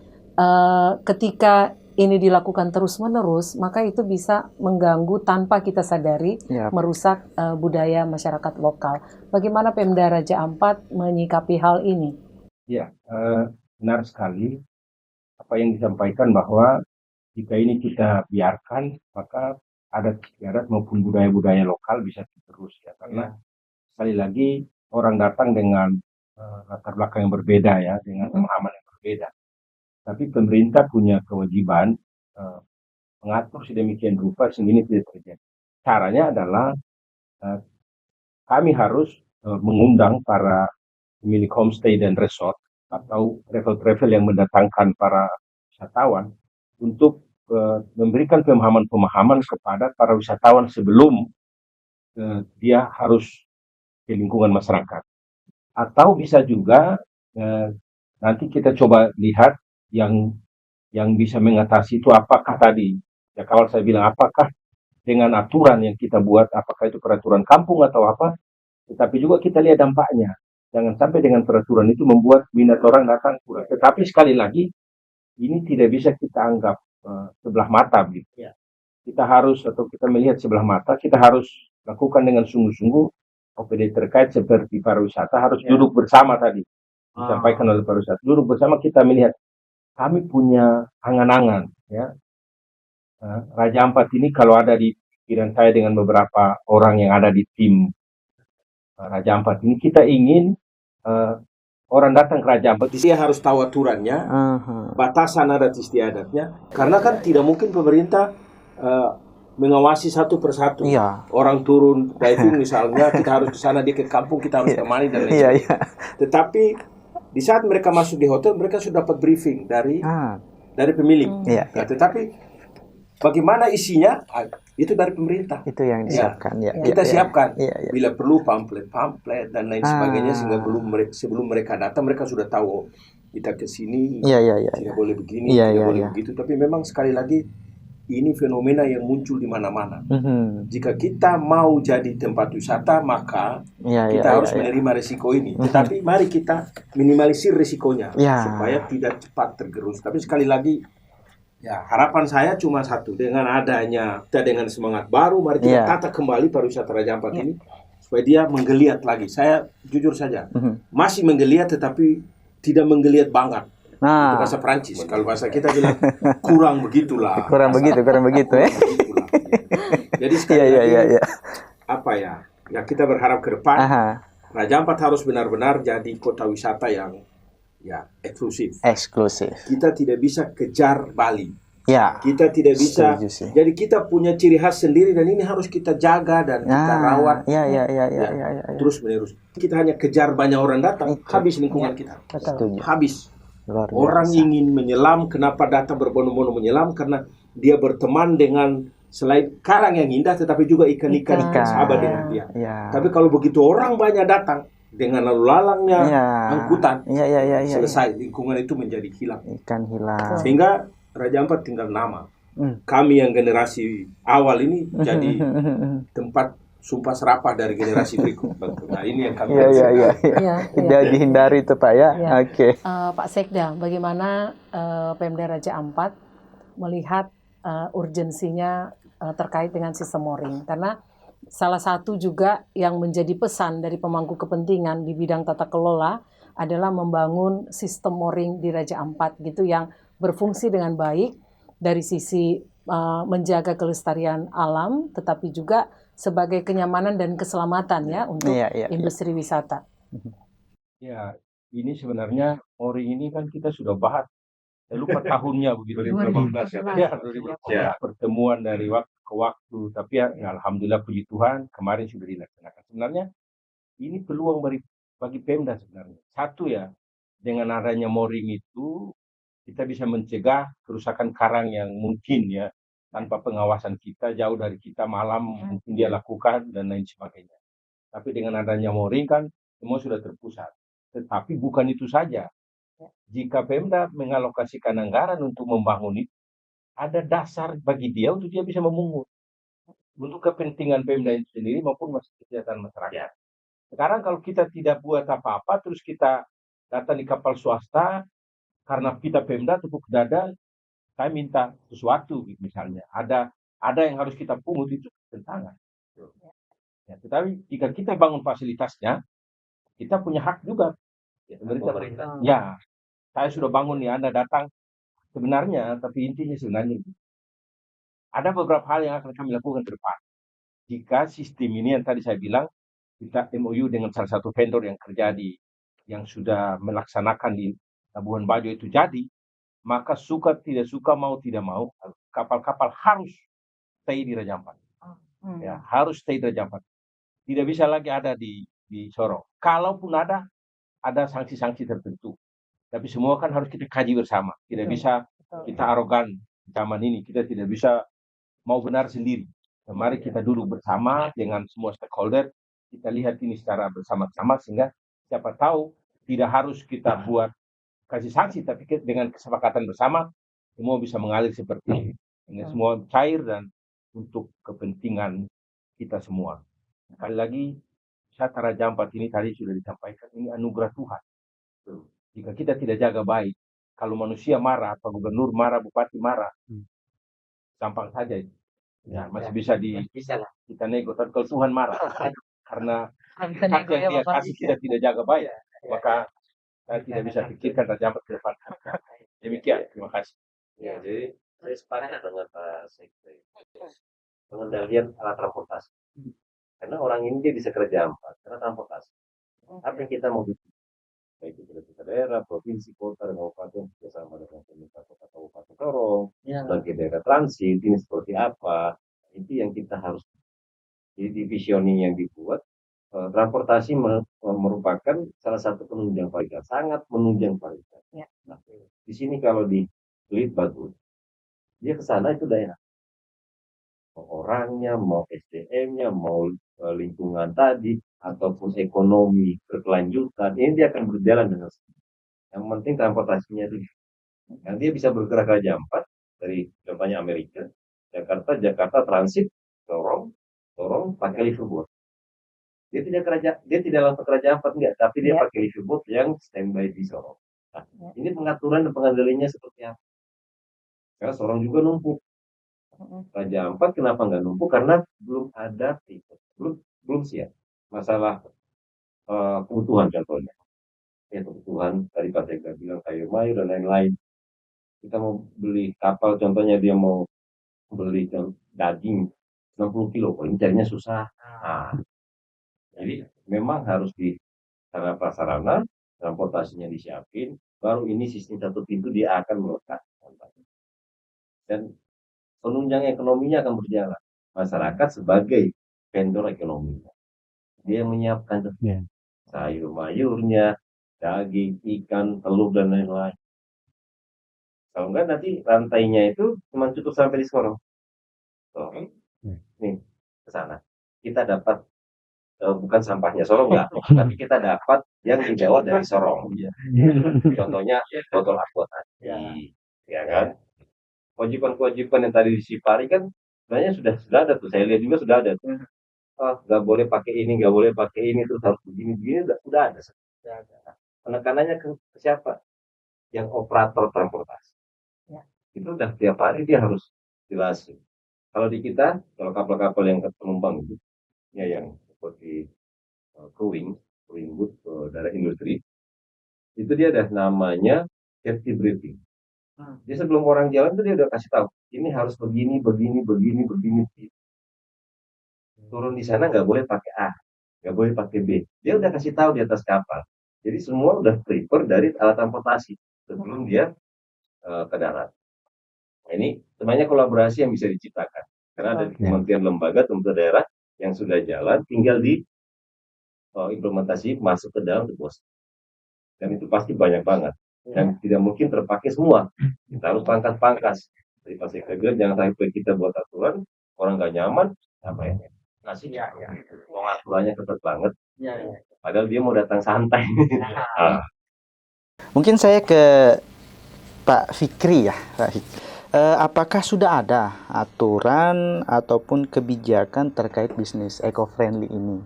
ketika ini dilakukan terus-menerus, maka itu bisa mengganggu tanpa kita sadari, merusak budaya masyarakat lokal. Bagaimana Pemda Raja Ampat menyikapi hal ini? Ya, benar sekali apa yang disampaikan bahwa jika ini kita biarkan, maka adat istiadat maupun budaya-budaya lokal bisa terus ya. Karena sekali lagi orang datang dengan latar belakang yang berbeda ya, dengan pemahaman yang berbeda. Tapi pemerintah punya kewajiban mengatur sedemikian rupa sehingga ini tidak terjadi. Caranya adalah kami harus mengundang para pemilik homestay dan resort atau travel-travel yang mendatangkan para wisatawan untuk memberikan pemahaman-pemahaman kepada para wisatawan sebelum dia harus ke lingkungan masyarakat. Atau bisa juga nanti kita coba lihat yang bisa mengatasi itu apakah tadi, ya kalau saya bilang apakah dengan aturan yang kita buat, apakah itu peraturan kampung atau apa, tetapi juga kita lihat dampaknya. Jangan sampai dengan peraturan itu membuat minat orang datang kurang. Tetapi sekali lagi, ini tidak bisa kita anggap sebelah mata gitu. Kita harus, atau kita melihat sebelah mata, kita harus lakukan dengan sungguh-sungguh. OPD terkait seperti pariwisata harus duduk bersama tadi, disampaikan oleh pariwisata. Duduk bersama kita melihat, kami punya angan-angan ya. Raja Ampat ini kalau ada di pikiran saya dengan beberapa orang yang ada di tim Raja Ampat ini, kita ingin orang datang ke Raja Ampat, dia harus tahu aturannya, batasan adat istiadatnya, karena kan tidak mungkin pemerintah mengawasi satu persatu. Orang turun diving misalnya, kita harus di sana, dia ke kampung, kita harus temani dan lain sebagainya. Tetapi di saat mereka masuk di hotel, mereka sudah dapat briefing dari pemilik. Tetapi bagaimana isinya, itu dari pemerintah. Itu yang disiapkan. Kita siapkan. Bila perlu pamflet dan lain sebagainya, sehingga sebelum mereka datang, mereka sudah tahu kita ke sini, tidak boleh begini, tidak boleh begitu. Tapi memang sekali lagi, ini fenomena yang muncul di mana-mana. Jika kita mau jadi tempat wisata, maka kita harus menerima risiko ini. Tetapi mari kita minimalisir risikonya supaya tidak cepat tergerus. Tapi sekali lagi, ya harapan saya cuma satu, dengan adanya kita dengan semangat baru, mari kita tata kembali pariwisata Raja Ampat ini supaya dia menggeliat lagi. Saya jujur saja, masih menggeliat tetapi tidak menggeliat banget. Itu Nah, bahasa Prancis. Kalau bahasa kita bilang kurang begitulah. kurang begitu ya. Begitulah. Jadi sekali Iya, lagi iya, iya. apa ya? Ya kita berharap ke depan Aha, Raja Ampat harus benar-benar jadi kota wisata yang ya eksklusif. eksklusif. Kita tidak bisa kejar Bali. Ya, Kita tidak bisa. setuju sih. Jadi kita punya ciri khas sendiri dan ini harus kita jaga dan kita rawat. Ya, ya, ya, ya, Ya, ya, ya, ya. terus menerus. Kita hanya kejar banyak orang datang, Itu. habis lingkungan kita. Betul. Setuju. Habis. Luar Orang biasa. ingin menyelam, kenapa datang berbondong-bondong menyelam? Karena dia berteman dengan selain karang yang indah, tetapi juga ikan-ikan Ikan. sahabat dengan dia. Ya. Tapi kalau begitu orang banyak datang dengan lalu lalangnya, Ya. angkutan, Iya, iya, iya, iya. selesai lingkungan itu menjadi hilang. Ikan hilang. Sehingga Raja Ampat tinggal nama. Hmm. Kami yang generasi awal ini jadi tempat sumpah serapah dari generasi berikut. Nah ini yang kami Iya, iya, iya. Iya, Tidak dihindari itu Pak ya. Iya. Oke. Pak Sekda, bagaimana Pemda Raja Ampat melihat urgensinya terkait dengan sistem mooring? Karena salah satu juga yang menjadi pesan dari pemangku kepentingan di bidang tata kelola adalah membangun sistem mooring di Raja Ampat gitu yang berfungsi dengan baik dari sisi menjaga kelestarian alam, tetapi juga sebagai kenyamanan dan keselamatan ya untuk Iya, iya, iya. industri wisata. Ya, ini sebenarnya mooring ini kan kita sudah bahas. Saya lupa tahunnya begitu. 2018 ya. Ya, 2018. Pertemuan dari waktu ke waktu. Tapi ya, alhamdulillah puji Tuhan kemarin sudah dilaksanakan. Sebenarnya ini peluang bagi Pemda sebenarnya. Satu ya, dengan adanya mooring itu kita bisa mencegah kerusakan karang yang mungkin ya tanpa pengawasan kita jauh dari kita malam mungkin dia lakukan dan lain sebagainya. Tapi dengan adanya mooring kan semua sudah terpusat. Tetapi bukan itu saja. Jika Pemda mengalokasikan anggaran untuk membangun itu, ada dasar bagi dia untuk dia bisa memungut untuk kepentingan Pemda itu sendiri maupun kesejahteraan masyarakat. Sekarang kalau kita tidak buat apa-apa, terus kita datang di kapal swasta, karena kita Pemda tepuk dada, saya minta sesuatu misalnya. Ada yang harus kita pungut itu tentangan. Ya, tetapi jika kita bangun fasilitasnya, kita punya hak juga. Pemerintah. Ya, saya sudah bangun nih, Anda datang. Sebenarnya, tapi intinya sebenarnya ada beberapa hal yang akan kami lakukan ke depan. Jika sistem ini yang tadi saya bilang, kita MOU dengan salah satu vendor yang kerja yang sudah melaksanakan di Labuan Bajo itu jadi, maka suka tidak suka, mau tidak mau, kapal-kapal harus stay di Raja Ampat. Ya, harus stay di Raja Ampat. Tidak bisa lagi ada di Sorong. Kalaupun ada sanksi-sanksi tertentu. Tapi semua kan harus kita kaji bersama. Tidak bisa kita arogan zaman ini. Kita tidak bisa mau benar sendiri. Mari kita duduk bersama dengan semua stakeholder. Kita lihat ini secara bersama-sama sehingga siapa tahu tidak harus kita buat kasih sanksi, tapi dengan kesepakatan bersama semua bisa mengalir seperti ini. Ini semua cair dan untuk kepentingan kita semua. Sekali lagi, wisata Raja Ampat ini tadi sudah disampaikan, ini anugerah Tuhan. Jika kita tidak jaga baik, kalau manusia marah, Pak Gubernur marah, Bupati marah, gampang saja itu. Ya, masih bisa kita nego. Tapi kalau Tuhan marah, karena hak yang dia kasih kita tidak jaga baik, maka saya tidak bisa pikirkan Raja Ampat ke depan. Demikian, terima kasih. Ya, jadi saya sepakat dengan Pak Sekda. Pengendalian alat transportasi. Karena orang ini dia bisa kerja Ampat, karena transportasi. Apa yang kita mau bikin? Baik itu dari daerah, provinsi, kota, dan kabupaten, bersama dengan pemerintah kota kabupaten Sorong, bagi daerah transit, ini seperti apa? Itu yang kita harus. Jadi visioning yang dibuat, transportasi merupakan salah satu penunjang pariwisata, sangat menunjang pariwisata. Ya. Nah, di sini kalau dilihat bagus, dia ke sana itu daerah. Mau orangnya, mau SDM-nya, mau lingkungan tadi, ataupun ekonomi berkelanjutan, ini dia akan berjalan dengan sendiri. Yang penting transportasinya itu. Yang dia bisa bergerak Raja Ampat dari contohnya Amerika, Jakarta transit, Sorong pakai liverboat. Dia tidak langsung ke Raja Ampat enggak, tapi dia pakai liverboat yang standby di Sorong. Nah, ini pengaturan dan pengendaliannya seperti apa? Karena Sorong juga numpuk. Raja Ampat kenapa nggak numpuk? Karena belum ada tiket, belum siap. masalah kebutuhan contohnya. Ya kebutuhan tadi Pak Sekda bilang sayur mayur dan lain-lain. Kita mau beli kapal contohnya dia mau beli daging 60 kilo, kok ini carinya susah. Nah, jadi memang harus di sarana prasarana, transportasinya disiapin, baru ini sistem satu pintu dia akan melekat. Dan penunjang ekonominya akan berjalan. Masyarakat sebagai vendor ekonominya. Dia menyiapkan sayur mayurnya, daging, ikan, telur, dan lain-lain. Kalau enggak nanti rantainya itu cuma cukup sampai di Sorong. So, nih, ke sana. Kita dapat bukan sampahnya Sorong enggak, tapi kita dapat yang dibawa dari Sorong. Contohnya botol aqua tadi, ya kan? Kewajiban-kewajiban yang tadi disipari kan sebenarnya sudah ada tuh. Saya lihat juga sudah ada tuh. Nggak boleh pakai ini, nggak boleh pakai ini, terus harus begini-begini, udah ada. Penekanannya ke siapa? Yang operator transportasi. Ya. Itu udah tiap hari dia harus jelasin. Kalau di kita, kalau kapal-kapal yang penumpang itu, ya yang seperti crewing boat dari industri, itu dia ada namanya safety briefing. Dia sebelum orang jalan tuh dia udah kasih tahu, ini harus begini, begini, begini, begini. Turun di sana nggak boleh pakai A, nggak boleh pakai B. Dia udah kasih tahu di atas kapal. Jadi semua udah prepare dari alat transportasi sebelum dia ke darat. Nah, ini sebenarnya kolaborasi yang bisa diciptakan. Karena ada kementerian lembaga, pemerintah daerah yang sudah jalan, tinggal di implementasi masuk ke dalam bos. Dan itu pasti banyak banget. Dan tidak mungkin terpakai semua. Kita harus pangkas-pangkas. Jadi pasti kita bilang jangan sampai kita buat aturan, orang nggak nyaman, apa ya? Nasi ya. Mau aturannya ketat banget. Padahal dia mau datang santai. Mungkin saya ke Pak Fikri ya, Pak Fikri. Apakah sudah ada aturan ataupun kebijakan terkait bisnis eco-friendly ini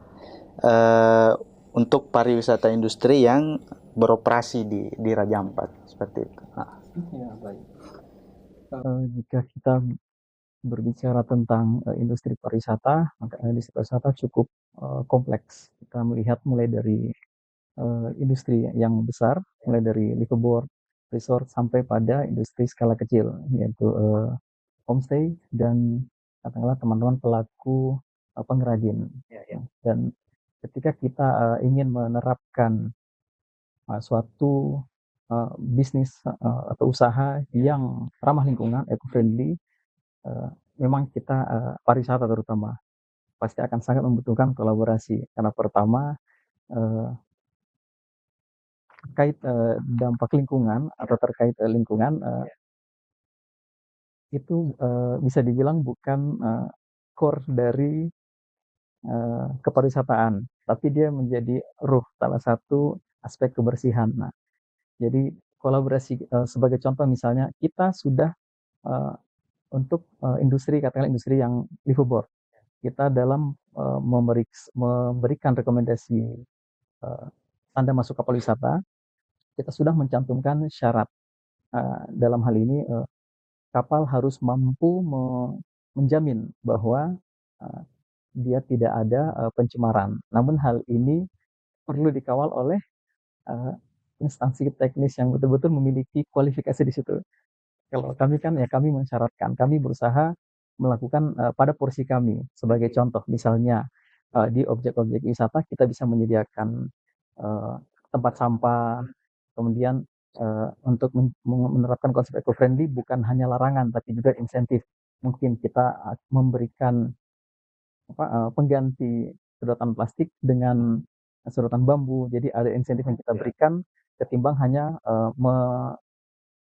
untuk pariwisata industri yang beroperasi di Raja Ampat seperti itu? Ya, baik. Jika kita berbicara tentang industri pariwisata, maka industri pariwisata cukup kompleks. Kita melihat mulai dari industri yang besar, mulai dari liveaboard, resort, sampai pada industri skala kecil, yaitu homestay dan katakanlah teman-teman pelaku pengrajin. Dan ketika kita ingin menerapkan suatu bisnis atau usaha yang ramah lingkungan, eco-friendly, memang kita pariwisata terutama pasti akan sangat membutuhkan kolaborasi. Karena pertama terkait dampak lingkungan atau terkait lingkungan itu bisa dibilang bukan core dari kepariwisataan, tapi dia menjadi ruh, salah satu aspek kebersihan. Nah, jadi kolaborasi sebagai contoh misalnya kita sudah untuk industri, katakanlah industri yang liveaboard, kita dalam memberikan rekomendasi tanda masuk kapal wisata, kita sudah mencantumkan syarat. Dalam hal ini kapal harus mampu menjamin bahwa dia tidak ada pencemaran. Namun hal ini perlu dikawal oleh instansi teknis yang betul-betul memiliki kualifikasi di situ. Kalau kami kan ya kami mensyaratkan, kami berusaha melakukan pada porsi kami. Sebagai contoh, misalnya di objek-objek wisata kita bisa menyediakan tempat sampah, kemudian untuk menerapkan konsep eco-friendly bukan hanya larangan tapi juga insentif. Mungkin kita memberikan pengganti sedotan plastik dengan sedotan bambu. Jadi ada insentif yang kita berikan ketimbang hanya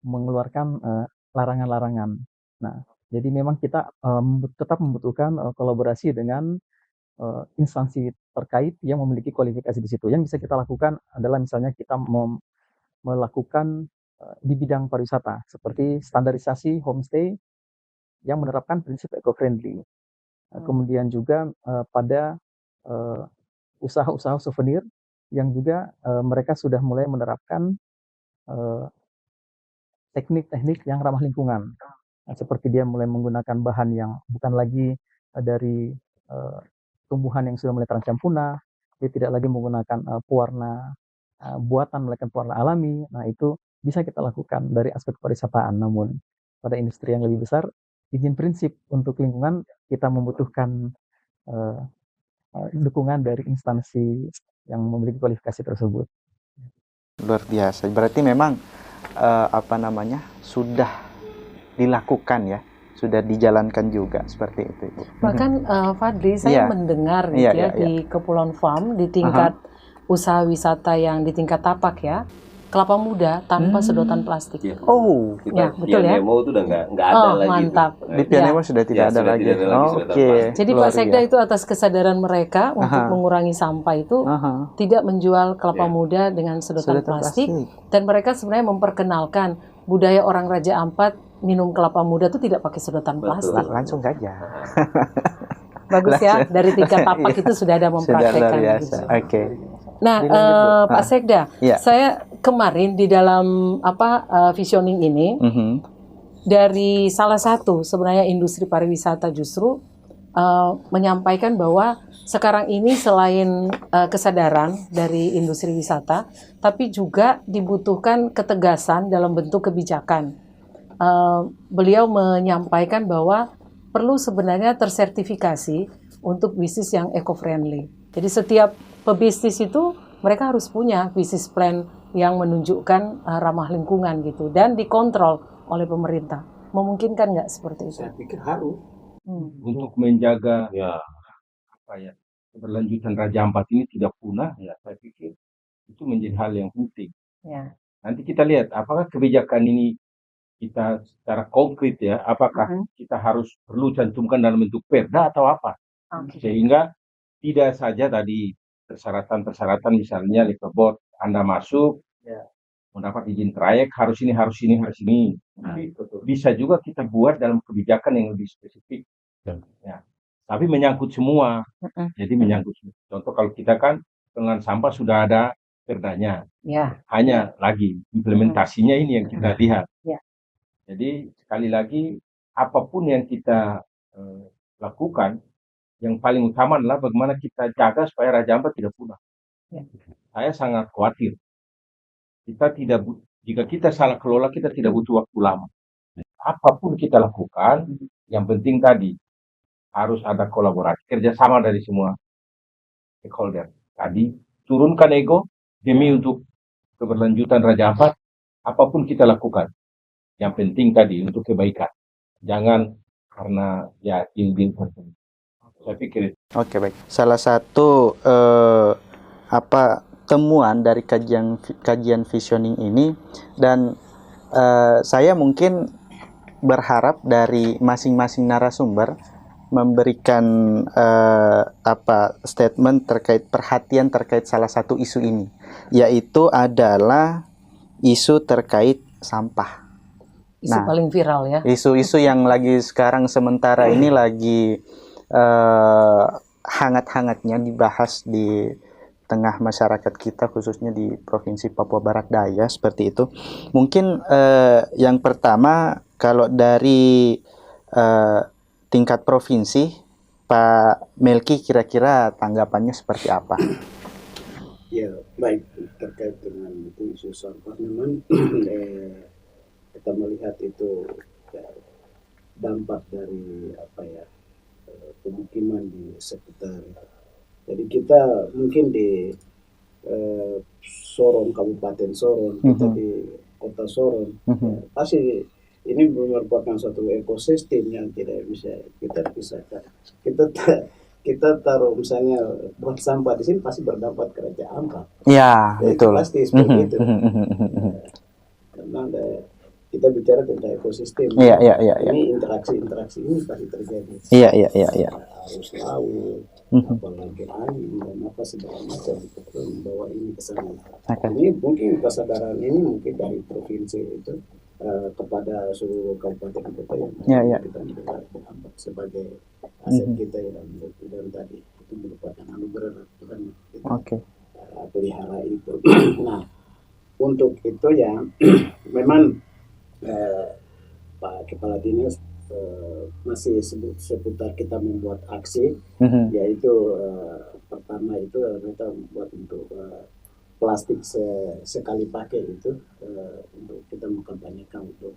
mengeluarkan larangan-larangan. Nah, jadi memang kita tetap membutuhkan kolaborasi dengan instansi terkait yang memiliki kualifikasi di situ. Yang bisa kita lakukan adalah misalnya kita melakukan di bidang pariwisata seperti standarisasi homestay yang menerapkan prinsip eco-friendly. Kemudian juga pada usaha-usaha souvenir yang juga mereka sudah mulai menerapkan teknik-teknik yang ramah lingkungan. Seperti dia mulai menggunakan bahan yang bukan lagi dari tumbuhan yang sudah mulai terancam punah, dia tidak lagi menggunakan pewarna buatan, melainkan pewarna alami. Nah, itu bisa kita lakukan dari aspek pariwisataan. Namun pada industri yang lebih besar, izin prinsip untuk lingkungan kita membutuhkan dukungan dari instansi yang memiliki kualifikasi tersebut. Luar biasa. Berarti memang apa namanya sudah dilakukan ya, sudah dijalankan juga seperti itu, Ibu. Bahkan Fadli, saya Iya. mendengar gitu Iya, ya iya, di Kepulauan Farm di tingkat usaha wisata yang di tingkat tapak ya, kelapa muda tanpa sedotan plastik. Oh, Ya, Kita betul ya. Nemo itu udah nggak ada Oh, lagi. mantap. di Pianemo sudah tidak ada sudah lagi. tidak ada lagi sedotan Oke. plastik. Jadi luar Pak Sekda biasa. itu atas kesadaran mereka untuk mengurangi sampah itu tidak menjual kelapa muda dengan sedotan plastik, dan mereka sebenarnya memperkenalkan budaya orang Raja Ampat minum kelapa muda itu tidak pakai sedotan plastik. Langsung saja. Bagus ya, dari tingkat tapak itu sudah ada Sudah luar mempraktekkan. biasa. Gitu. Oke. Nah, Pak Sekda, Iya. saya kemarin di dalam visioning ini dari salah satu sebenarnya industri pariwisata justru menyampaikan bahwa sekarang ini selain kesadaran dari industri wisata, tapi juga dibutuhkan ketegasan dalam bentuk kebijakan. Beliau menyampaikan bahwa perlu sebenarnya tersertifikasi untuk bisnis yang eco-friendly. Jadi setiap pebisnis itu mereka harus punya bisnis plan yang menunjukkan ramah lingkungan gitu dan dikontrol oleh pemerintah. Memungkinkan nggak seperti itu? Saya pikir harus untuk menjaga keberlanjutan Raja Ampat ini tidak punah, ya saya pikir itu menjadi hal yang penting. Ya. Nanti kita lihat apakah kebijakan ini kita secara konkret ya, apakah kita harus perlu cantumkan dalam bentuk perda atau apa, sehingga tidak saja tadi persyaratan misalnya Liverboard Anda masuk mendapat izin trayek harus ini. Tapi bisa juga kita buat dalam kebijakan yang lebih spesifik. Ya. Tapi menyangkut semua. Jadi menyangkut semua. Contoh kalau kita kan pengelolaan sampah sudah ada perdanya. Ya. Hanya lagi implementasinya ini yang kita lihat. Ya. Jadi sekali lagi apapun yang kita lakukan, yang paling utama adalah bagaimana kita jaga supaya Raja Ampat tidak punah. Ya. Saya sangat khawatir. Jika kita salah kelola, kita tidak butuh waktu lama. Apapun kita lakukan, yang penting tadi harus ada kolaborasi, kerjasama dari semua stakeholder. Tadi turunkan ego demi untuk keberlanjutan Raja Ampat. Apapun kita lakukan, yang penting tadi untuk kebaikan. Jangan karena ya deal tertentu. Saya pikir. Oke, baik. Salah satu temuan dari kajian visioning ini, dan saya mungkin berharap dari masing-masing narasumber memberikan statement perhatian terkait salah satu isu ini, yaitu adalah isu terkait sampah. Isu paling viral ya. Isu-isu yang lagi sekarang sementara ini lagi hangat-hangatnya dibahas di tengah masyarakat kita, khususnya di Provinsi Papua Barat Daya, seperti itu. Mungkin yang pertama, kalau dari tingkat provinsi, Pak Melki kira-kira tanggapannya seperti apa? Ya, baik, terkait dengan isu sampah, memang kita melihat itu dampak dari pemukiman di sekitar. Jadi kita mungkin di Sorong, Kabupaten Sorong, kita di Kota Sorong, pasti ini merupakan suatu ekosistem yang tidak bisa kita pisahkan. Kita taruh misalnya buat sampah di sini pasti berdampak ke Raja Ampat. Ya, betul. Pasti seperti itu. Karena kita bicara tentang ekosistem. Iya. Ini interaksi ini pasti terjadi. Iya. Arus laut, apalagi angin dan apa segala macam itu membawa ini ke sana. Ini mungkin kesadaran ini mungkin dari provinsi itu kepada seluruh kabupaten kota yang kita menganggap sebagai aset kita dan tadi itu merupakan anugerah Tuhan kita pelihara itu. Nah, untuk itu ya memang Pak Kepala Dinas masih seputar kita membuat aksi, yaitu pertama itu kita buat untuk plastik sekali pakai itu untuk kita mengkampanyekan untuk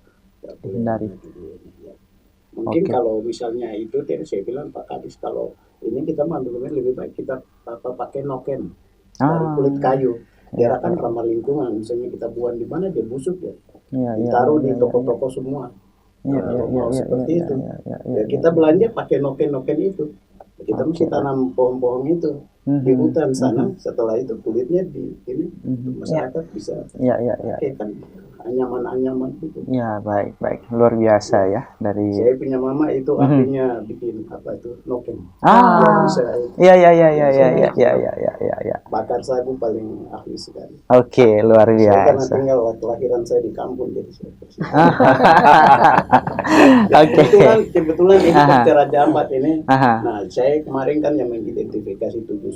hindari. Ya. Mungkin kalau misalnya itu saya bilang Pak Kadis, kalau ini kita mengambil lebih baik kita pakai noken dari kulit kayu, biar akan ramah lingkungan. Misalnya kita buang di mana dia busuk ya, ditaruh di toko-toko semua. Seperti itu. Kita belanja pakai noken itu. Kita mesti tanam pohon-pohon itu di hutan sana. Setelah itu kulitnya di ini masyarakat bisa pakai kan anyaman-anyaman itu. Ya, baik, luar biasa ya dari. Saya punya mama itu akhirnya bikin apa itu noken. Iya. Bakar sagu paling ahli sekali. Oke, luar Saya karena biasa. tinggal kelahiran saya di kampung jadi saya Oke. Kebetulan ini kan Raja Ampat ini. Aha. Nah, saya kemarin kan yang mengidentifikasi 7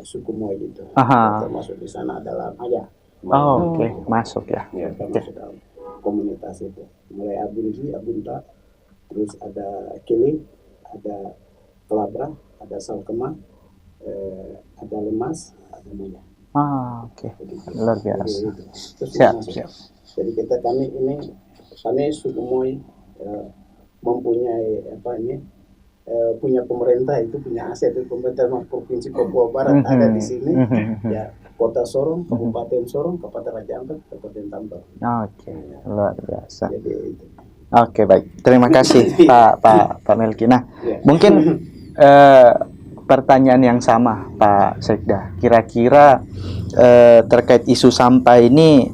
suku Moy itu. Aha. Termasuk di sana adalah Maya. Oh, oke, masuk ya. Ya, termasuk dalam komunitas itu. Mulai Abunji, Abunta, terus ada Kili, ada Kelabra, ada Salkema, ada Lemas, ada Maya. Oke. Luar biasa. Terus Siap. Jadi kami suku Moy mempunyai punya pemerintah itu punya aset itu pemerintah provinsi Papua Barat ada di sini ya, Kota Sorong, Kabupaten Sorong, Kabupaten Raja Ampat, Kabupaten Tambak. Oke, luar biasa. Jadi itu. Oke, baik. Terima kasih Pak Melki. Nah, mungkin pertanyaan yang sama Pak Sekda. Kira-kira terkait isu sampah ini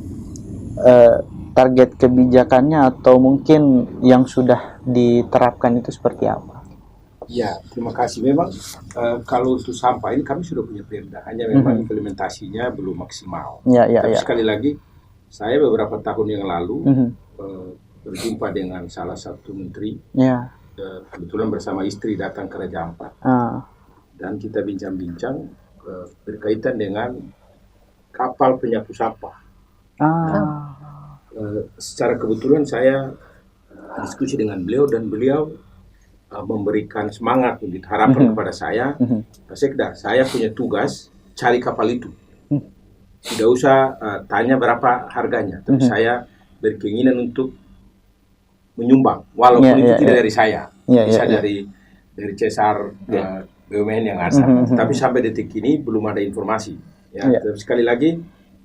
target kebijakannya atau mungkin yang sudah diterapkan itu seperti apa? Ya, terima kasih. Memang kalau untuk sampah ini kami sudah punya perda, hanya memang implementasinya belum maksimal. Tapi sekali lagi, saya beberapa tahun yang lalu berjumpa dengan salah satu menteri, kebetulan bersama istri datang ke Raja Ampat, dan kita bincang-bincang berkaitan dengan kapal penyapu sampah. Secara kebetulan saya diskusi dengan beliau dan beliau memberikan semangat, harapan kepada saya, Pak Sekda, saya punya tugas cari kapal itu. Tidak usah tanya berapa harganya, tapi saya berkeinginan untuk menyumbang, walaupun itu tidak dari saya, bisa dari Cesar BUMN yang ada. Tapi sampai detik ini belum ada informasi. Tapi sekali lagi,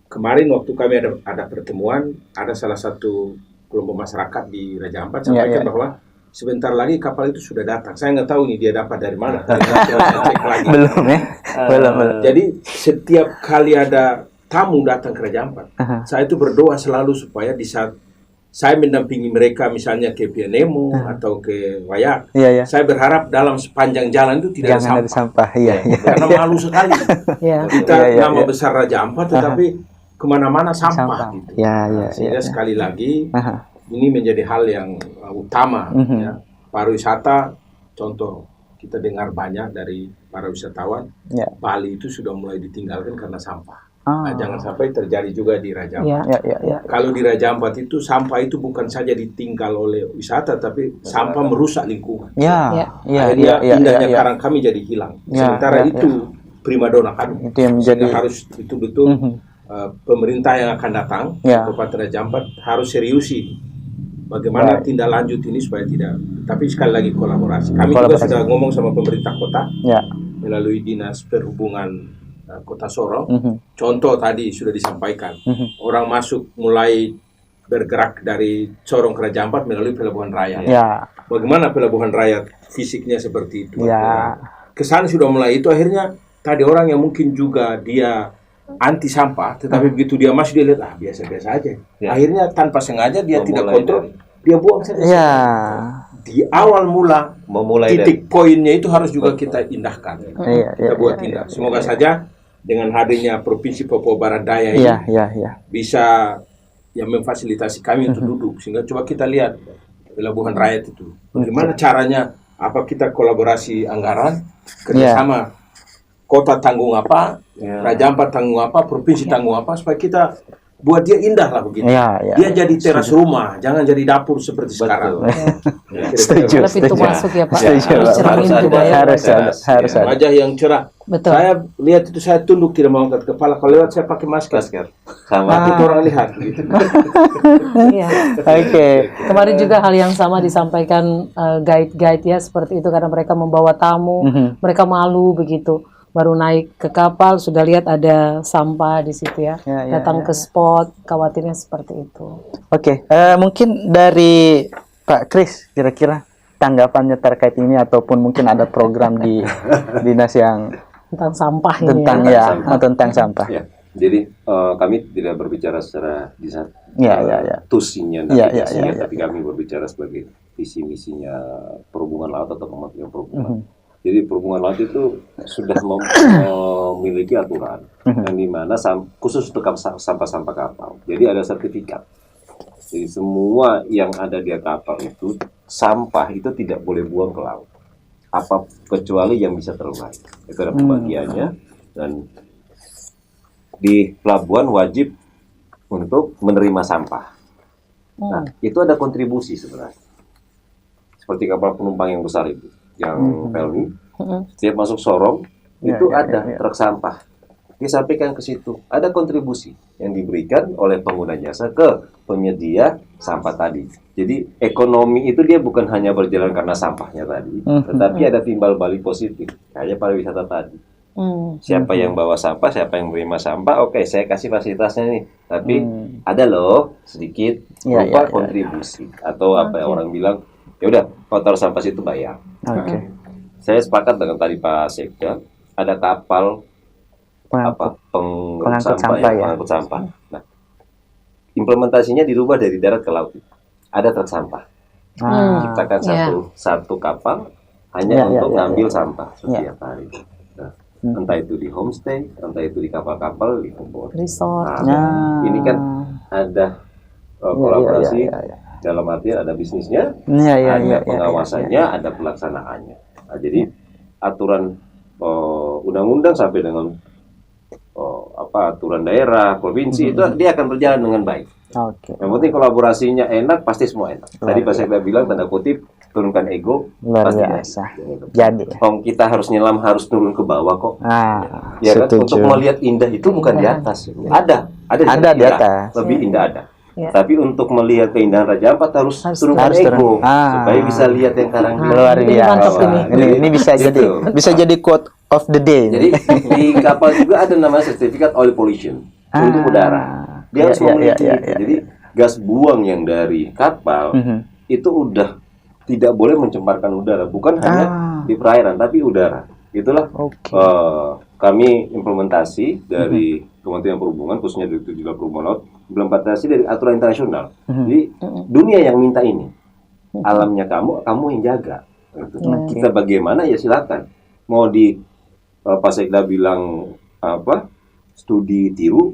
kemarin waktu kami ada pertemuan, ada salah satu kelompok masyarakat di Raja Ampat sampaikan bahwa sebentar lagi kapal itu sudah datang. Saya nggak tahu ini dia dapat dari mana. Belum ya? Belum. Jadi setiap kali ada tamu datang ke Raja Ampat, saya itu berdoa selalu supaya di saat saya mendampingi mereka misalnya ke Pianemo atau ke Wayak, saya berharap dalam sepanjang jalan itu tidak ada sampah. Karena malu sekali. Kita nama besar Raja Ampat, tetapi kemana-mana sampah. Gitu. Sehingga sekali lagi ini menjadi hal yang utama. Pariwisata, contoh kita dengar banyak dari para wisatawan, Bali itu sudah mulai ditinggalkan karena sampah. Jangan sampai terjadi juga di Raja Ampat. Kalau di Raja Ampat itu sampah itu bukan saja ditinggal oleh wisata, tapi sampah merusak lingkungan. Akhirnya indahnya karang kami jadi hilang. Sementara itu primadona kami. Itu yang menjadi harus betul-betul pemerintah yang akan datang ke Kabupaten Raja Ampat harus seriusi bagaimana tindak lanjut ini supaya tidak. Tapi sekali lagi kolaborasi. Kami juga sudah ngomong sama pemerintah kota melalui Dinas Perhubungan Kota Sorong. Contoh tadi sudah disampaikan. Orang masuk mulai bergerak dari Sorong ke Raja Ampat melalui Pelabuhan Raya. Bagaimana Pelabuhan Raya fisiknya seperti itu? Kesan sudah mulai itu, akhirnya tadi orang yang mungkin juga dia anti sampah, tetapi begitu dia masuk dia lihat biasa-biasa aja. Akhirnya tanpa sengaja dia tidak kontrol, dia buang saja. Di awal titik poinnya itu harus juga kita indahkan. Kita buat tindak. Semoga saja dengan hadirnya Provinsi Papua Barat Daya ini bisa yang memfasilitasi kami untuk duduk, sehingga coba kita lihat Pelabuhan Rakyat itu. Bagaimana caranya? Apa kita kolaborasi anggaran, kerjasama kota tanggung apa, Raja Ampat tanggung apa, provinsi tanggung apa, supaya kita buat dia indah lah begitu. Dia jadi teras rumah, jangan jadi dapur seperti sekarang. Setuju. Ada pintu masuk ya Pak. Setuju. Harus cermin juga ya. Harus ada. Wajah yang cerah. Betul. Saya lihat itu, saya tunduk tidak mau angkat kepala. Kalau lewat saya pakai masker. Sama. Takut orang lihat. Gitu. Iya. Oke. Kemarin juga hal yang sama disampaikan guide-guide ya seperti itu, karena mereka membawa tamu, mereka malu begitu. Baru naik ke kapal sudah lihat ada sampah di situ ya. Datang ke spot, khawatirnya seperti itu. Oke, mungkin dari Pak Kris kira-kira tanggapannya terkait ini, ataupun mungkin ada program di dinas yang Tentang sampah ini tentang ya. tentang sampah. Ya, jadi kami tidak berbicara secara desain tusinya, tapi kami berbicara sebagai visi misinya perhubungan laut atau Kementerian Perhubungan. Jadi perhubungan laut itu sudah memiliki aturan yang dimana khusus untuk sampah-sampah kapal. Jadi ada sertifikat. Jadi semua yang ada di kapal itu sampah itu tidak boleh buang ke laut. Apa kecuali yang bisa terurai. Itu ada pembagiannya, dan di pelabuhan wajib untuk menerima sampah. Nah, itu ada kontribusi sebenarnya. Seperti kapal penumpang yang besar itu, yang pelni, setiap masuk sorong itu ada truk sampah. Disampaikan ke situ, ada kontribusi yang diberikan oleh pengguna jasa ke penyedia sampah tadi. Jadi ekonomi itu dia bukan hanya berjalan karena sampahnya tadi, tetapi ada timbal balik positif, kayak pariwisata tadi. Siapa yang bawa sampah, siapa yang menerima sampah, oke, saya kasih fasilitasnya nih, tapi ada loh sedikit berupa kontribusi atau apa yang orang bilang, ya udah, kotor sampah situ bayar. Saya sepakat dengan tadi Pak Sekda, ada kapal pengangkut sampah. Nah, implementasinya dirubah dari darat ke laut. Ada truk sampah. Ciptakan satu kapal hanya untuk ngambil sampah setiap hari. Nah, entah itu di homestay, entah itu di kapal-kapal, di resort. Ini kan ada kolaborasi. Dalam artian ada bisnisnya, ada pengawasannya, ada pelaksanaannya. Nah, jadi aturan undang-undang sampai dengan aturan daerah, provinsi itu dia akan berjalan dengan baik. Yang penting kolaborasinya enak, pasti semua enak. Tadi Pak Sekda bilang tanda kutip turunkan ego, luar biasa. Jadi, kita harus nyelam, harus turun ke bawah kok. Ya kan? Untuk melihat indah itu bukan di atas. Ada di atas. Lebih indah ada. Tapi untuk melihat keindahan Raja Ampat harus turunkan ego supaya bisa lihat yang karang luar biasa. Ini bisa jadi quote of the day. Jadi di kapal juga ada namanya sertifikat oil pollution untuk udara. Dia harus memiliki itu. Jadi gas buang yang dari kapal itu udah tidak boleh mencemarkan udara, bukan hanya di perairan tapi udara. Itulah kami implementasi dari Kementerian Perhubungan, khususnya dari Dirjen Perhubungan Laut, implementasi dari aturan internasional. Jadi dunia yang minta ini, alamnya kamu yang jaga. Kita bagaimana ya silakan. Mau di Pak Sekda bilang studi tiru,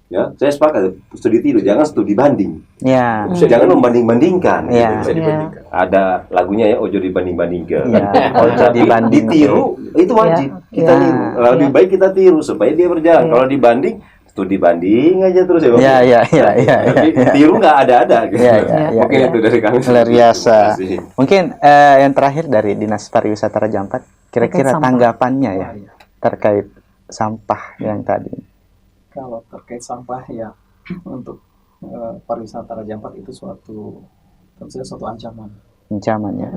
ya saya sepakat studi tiru, jangan studi banding. Jangan membanding-bandingkan. Ada lagunya ya, ojo dibanding-bandingkan. Ojo dibanding. Ditiru itu wajib kita tiru. Lebih baik kita tiru supaya dia berjalan. Kalau dibanding, studi banding aja terus ya. Tapi tiru nggak ada. Mungkin itu dari kami. Luar biasa. Mungkin yang terakhir dari Dinas Pariwisata Raja Ampat, kira-kira tanggapannya ya terkait sampah yang tadi. Kalau terkait sampah ya untuk pariwisata Raja Ampat itu suatu ancaman.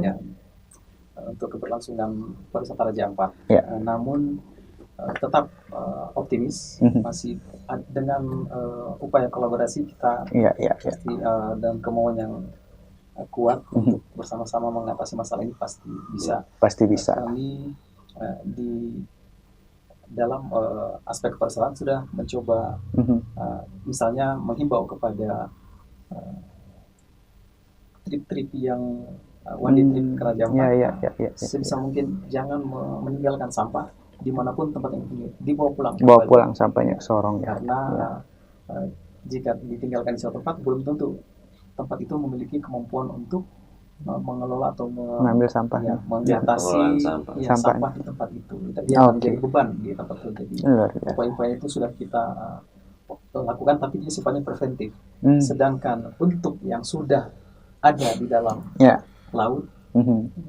Ya. Untuk keberlangsungan pariwisata Raja Ampat. Namun tetap optimis, masih dengan upaya kolaborasi kita pasti dan kemauan yang kuat untuk bersama-sama mengatasi masalah ini pasti bisa. Kami di dalam aspek pariwisata sudah mencoba misalnya menghimbau kepada trip-trip yang one day trip ke Raja Ampat, sebisa mungkin jangan meninggalkan sampah dimanapun tempat yang dibawa pulang sampahnya ke sorong karena jika ditinggalkan di suatu tempat belum tentu tempat itu memiliki kemampuan untuk mengelola atau mengambil sampahnya, mengatasi sampah di tempat itu. Dia menjadi beban di tempat itu. Jadi upaya-upaya itu sudah kita lakukan, tapi dia sifatnya preventif. Sedangkan untuk yang sudah ada di dalam laut,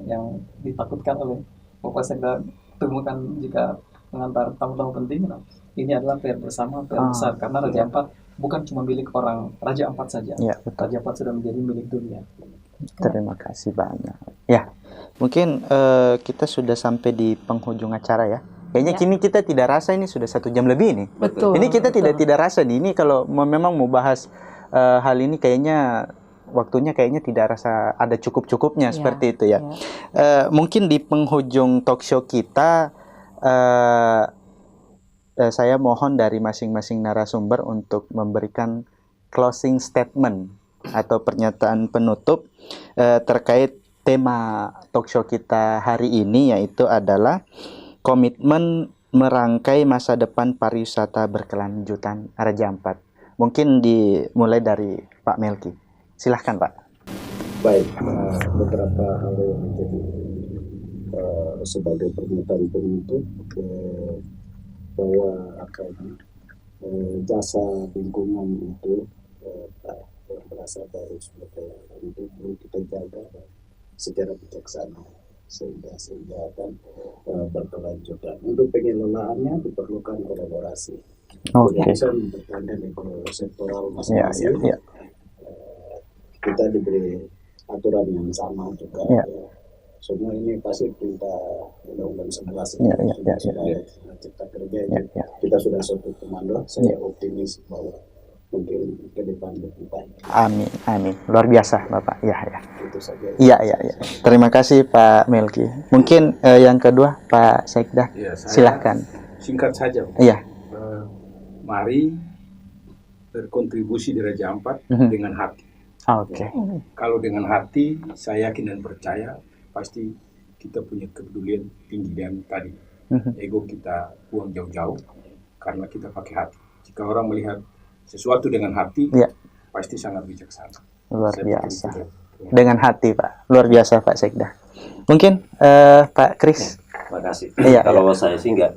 yang ditakutkan oleh Bapak Sekda temukan jika mengantar tamu-tamu penting, ini adalah PR bersama, PR besar, karena Raja Ampat bukan cuma milik orang Raja Ampat saja. Raja Ampat sudah menjadi milik dunia. Terima kasih banyak. Ya, mungkin kita sudah sampai di penghujung acara ya. Kayaknya kini kita tidak rasa ini sudah 1 jam lebih nih. Betul. Ini kita tidak rasa nih. Ini kalau memang mau bahas hal ini kayaknya waktunya kayaknya tidak rasa ada cukup-cukupnya seperti itu ya. Mungkin di penghujung talk show kita saya mohon dari masing-masing narasumber untuk memberikan closing statement atau pernyataan penutup terkait tema talk show kita hari ini, yaitu adalah komitmen merangkai masa depan pariwisata berkelanjutan Raja Ampat. Mungkin dimulai dari Pak Melki. Silahkan Pak. Baik, beberapa hal yang menjadi sebagai pernyataan penutup bahwa jasa lingkungan itu yang berasal dari sumber daya alam itu perlu kita jaga secara bijaksana sehingga akan berkelanjutan. Untuk pengelolaannya diperlukan kolaborasi. Bisa mempertahankan ekosektoral masing-masing. Kita diberi aturan yang sama juga. Semua ini pasti perintah Undang-Undang 11 Cipta Kerja itu kita sudah satu komando. Saya optimis bahwa mungkin ke depan lebih baik. Amin, amin. Luar biasa Bapak. Itu saja. Iya. Terima kasih Pak Melki. Mungkin yang kedua Pak Sekda. Silahkan. Singkat saja. Iya. Mari berkontribusi di Raja Ampat dengan hati. Oke. Kalau dengan hati, saya yakin dan percaya pasti kita punya kepedulian tinggi, dan tadi ego kita buang jauh-jauh karena kita pakai hati. Jika orang melihat sesuatu dengan hati, pasti sangat bijaksana. Luar biasa. Dengan hati Pak, luar biasa Pak Sekda. Mungkin Pak Kris. Terima kasih. Kalau saya sih nggak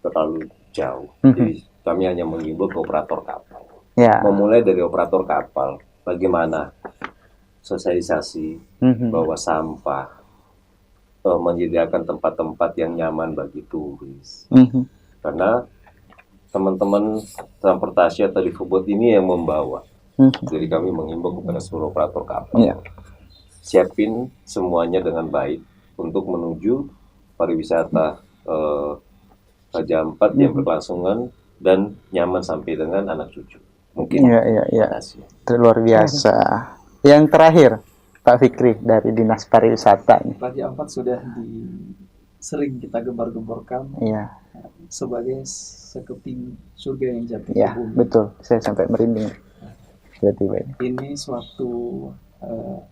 terlalu jauh. Jadi kami hanya mengimbau ke operator kapal. Memulai dari operator kapal, bagaimana sosialisasi bahwa sampah, menyediakan tempat-tempat yang nyaman bagi turis. Karena teman-teman transportasi atau di Fubot ini yang membawa. Jadi kami mengimbau kepada seluruh operator kapal, siapin semuanya dengan baik untuk menuju pariwisata Raja Ampat yang berkelangsungan dan nyaman sampai dengan anak cucu. Mungkin. Luar biasa. Yang terakhir Pak Fikri dari Dinas Pariwisata. Raja Ampat sudah sering kita gembar-gemborkan sebagai sekeping surga yang jatuh ke bumi. Betul. Saya sampai merinding. Tiba-tiba ini suatu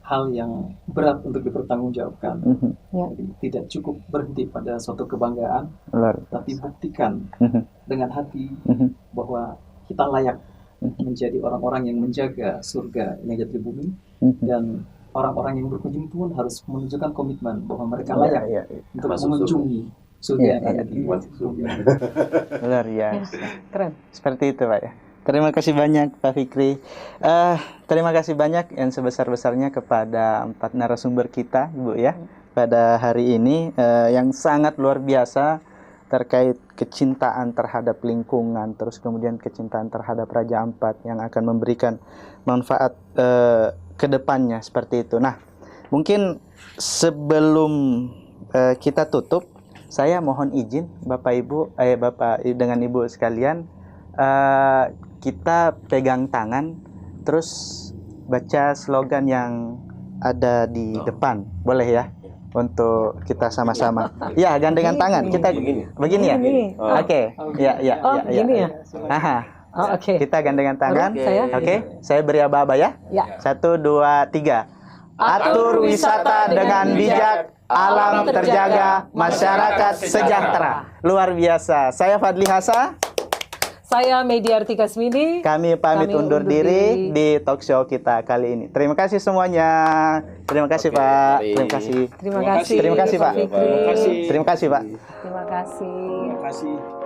hal yang berat untuk dipertanggungjawabkan. Jadi, tidak cukup berhenti pada suatu kebanggaan, tapi buktikan dengan hati bahwa kita layak menjadi orang-orang yang menjaga surga yang jatuh di bumi, dan orang-orang yang berkunjung pun harus menunjukkan komitmen bahwa mereka layak untuk mengunjungi surga yang ada di bumi. Luar biasa. Keren. Seperti itu Pak ya. Terima kasih banyak Pak Fikri. Terima kasih banyak yang sebesar-besarnya kepada 4 narasumber kita, Bu ya, pada hari ini yang sangat luar biasa terkait kecintaan terhadap lingkungan, terus kemudian kecintaan terhadap Raja Ampat yang akan memberikan manfaat ke depannya seperti itu. Nah, mungkin sebelum kita tutup, saya mohon izin Bapak Ibu, Bapak dengan Ibu sekalian, kita pegang tangan, terus baca slogan yang ada di depan, boleh ya? Untuk kita sama-sama. Ya, gandengan tangan. Kita begini ya. Oke. Ya. Begini ya. Oke. Kita gandengan tangan. Oke. Saya beri aba-aba ya. 1, 2, 3. Atur wisata dengan bijak, alam terjaga, masyarakat sejahtera. Luar biasa. Saya Fadli Hasa. Saya Media Artika Smini. Kami pamit undur diri di talk show kita kali ini. Terima kasih semuanya. Terima kasih Pak. Terima kasih. Terima kasih. Terima kasih Pak. Terima kasih. Terima kasih Pak. Terima kasih. Terima kasih.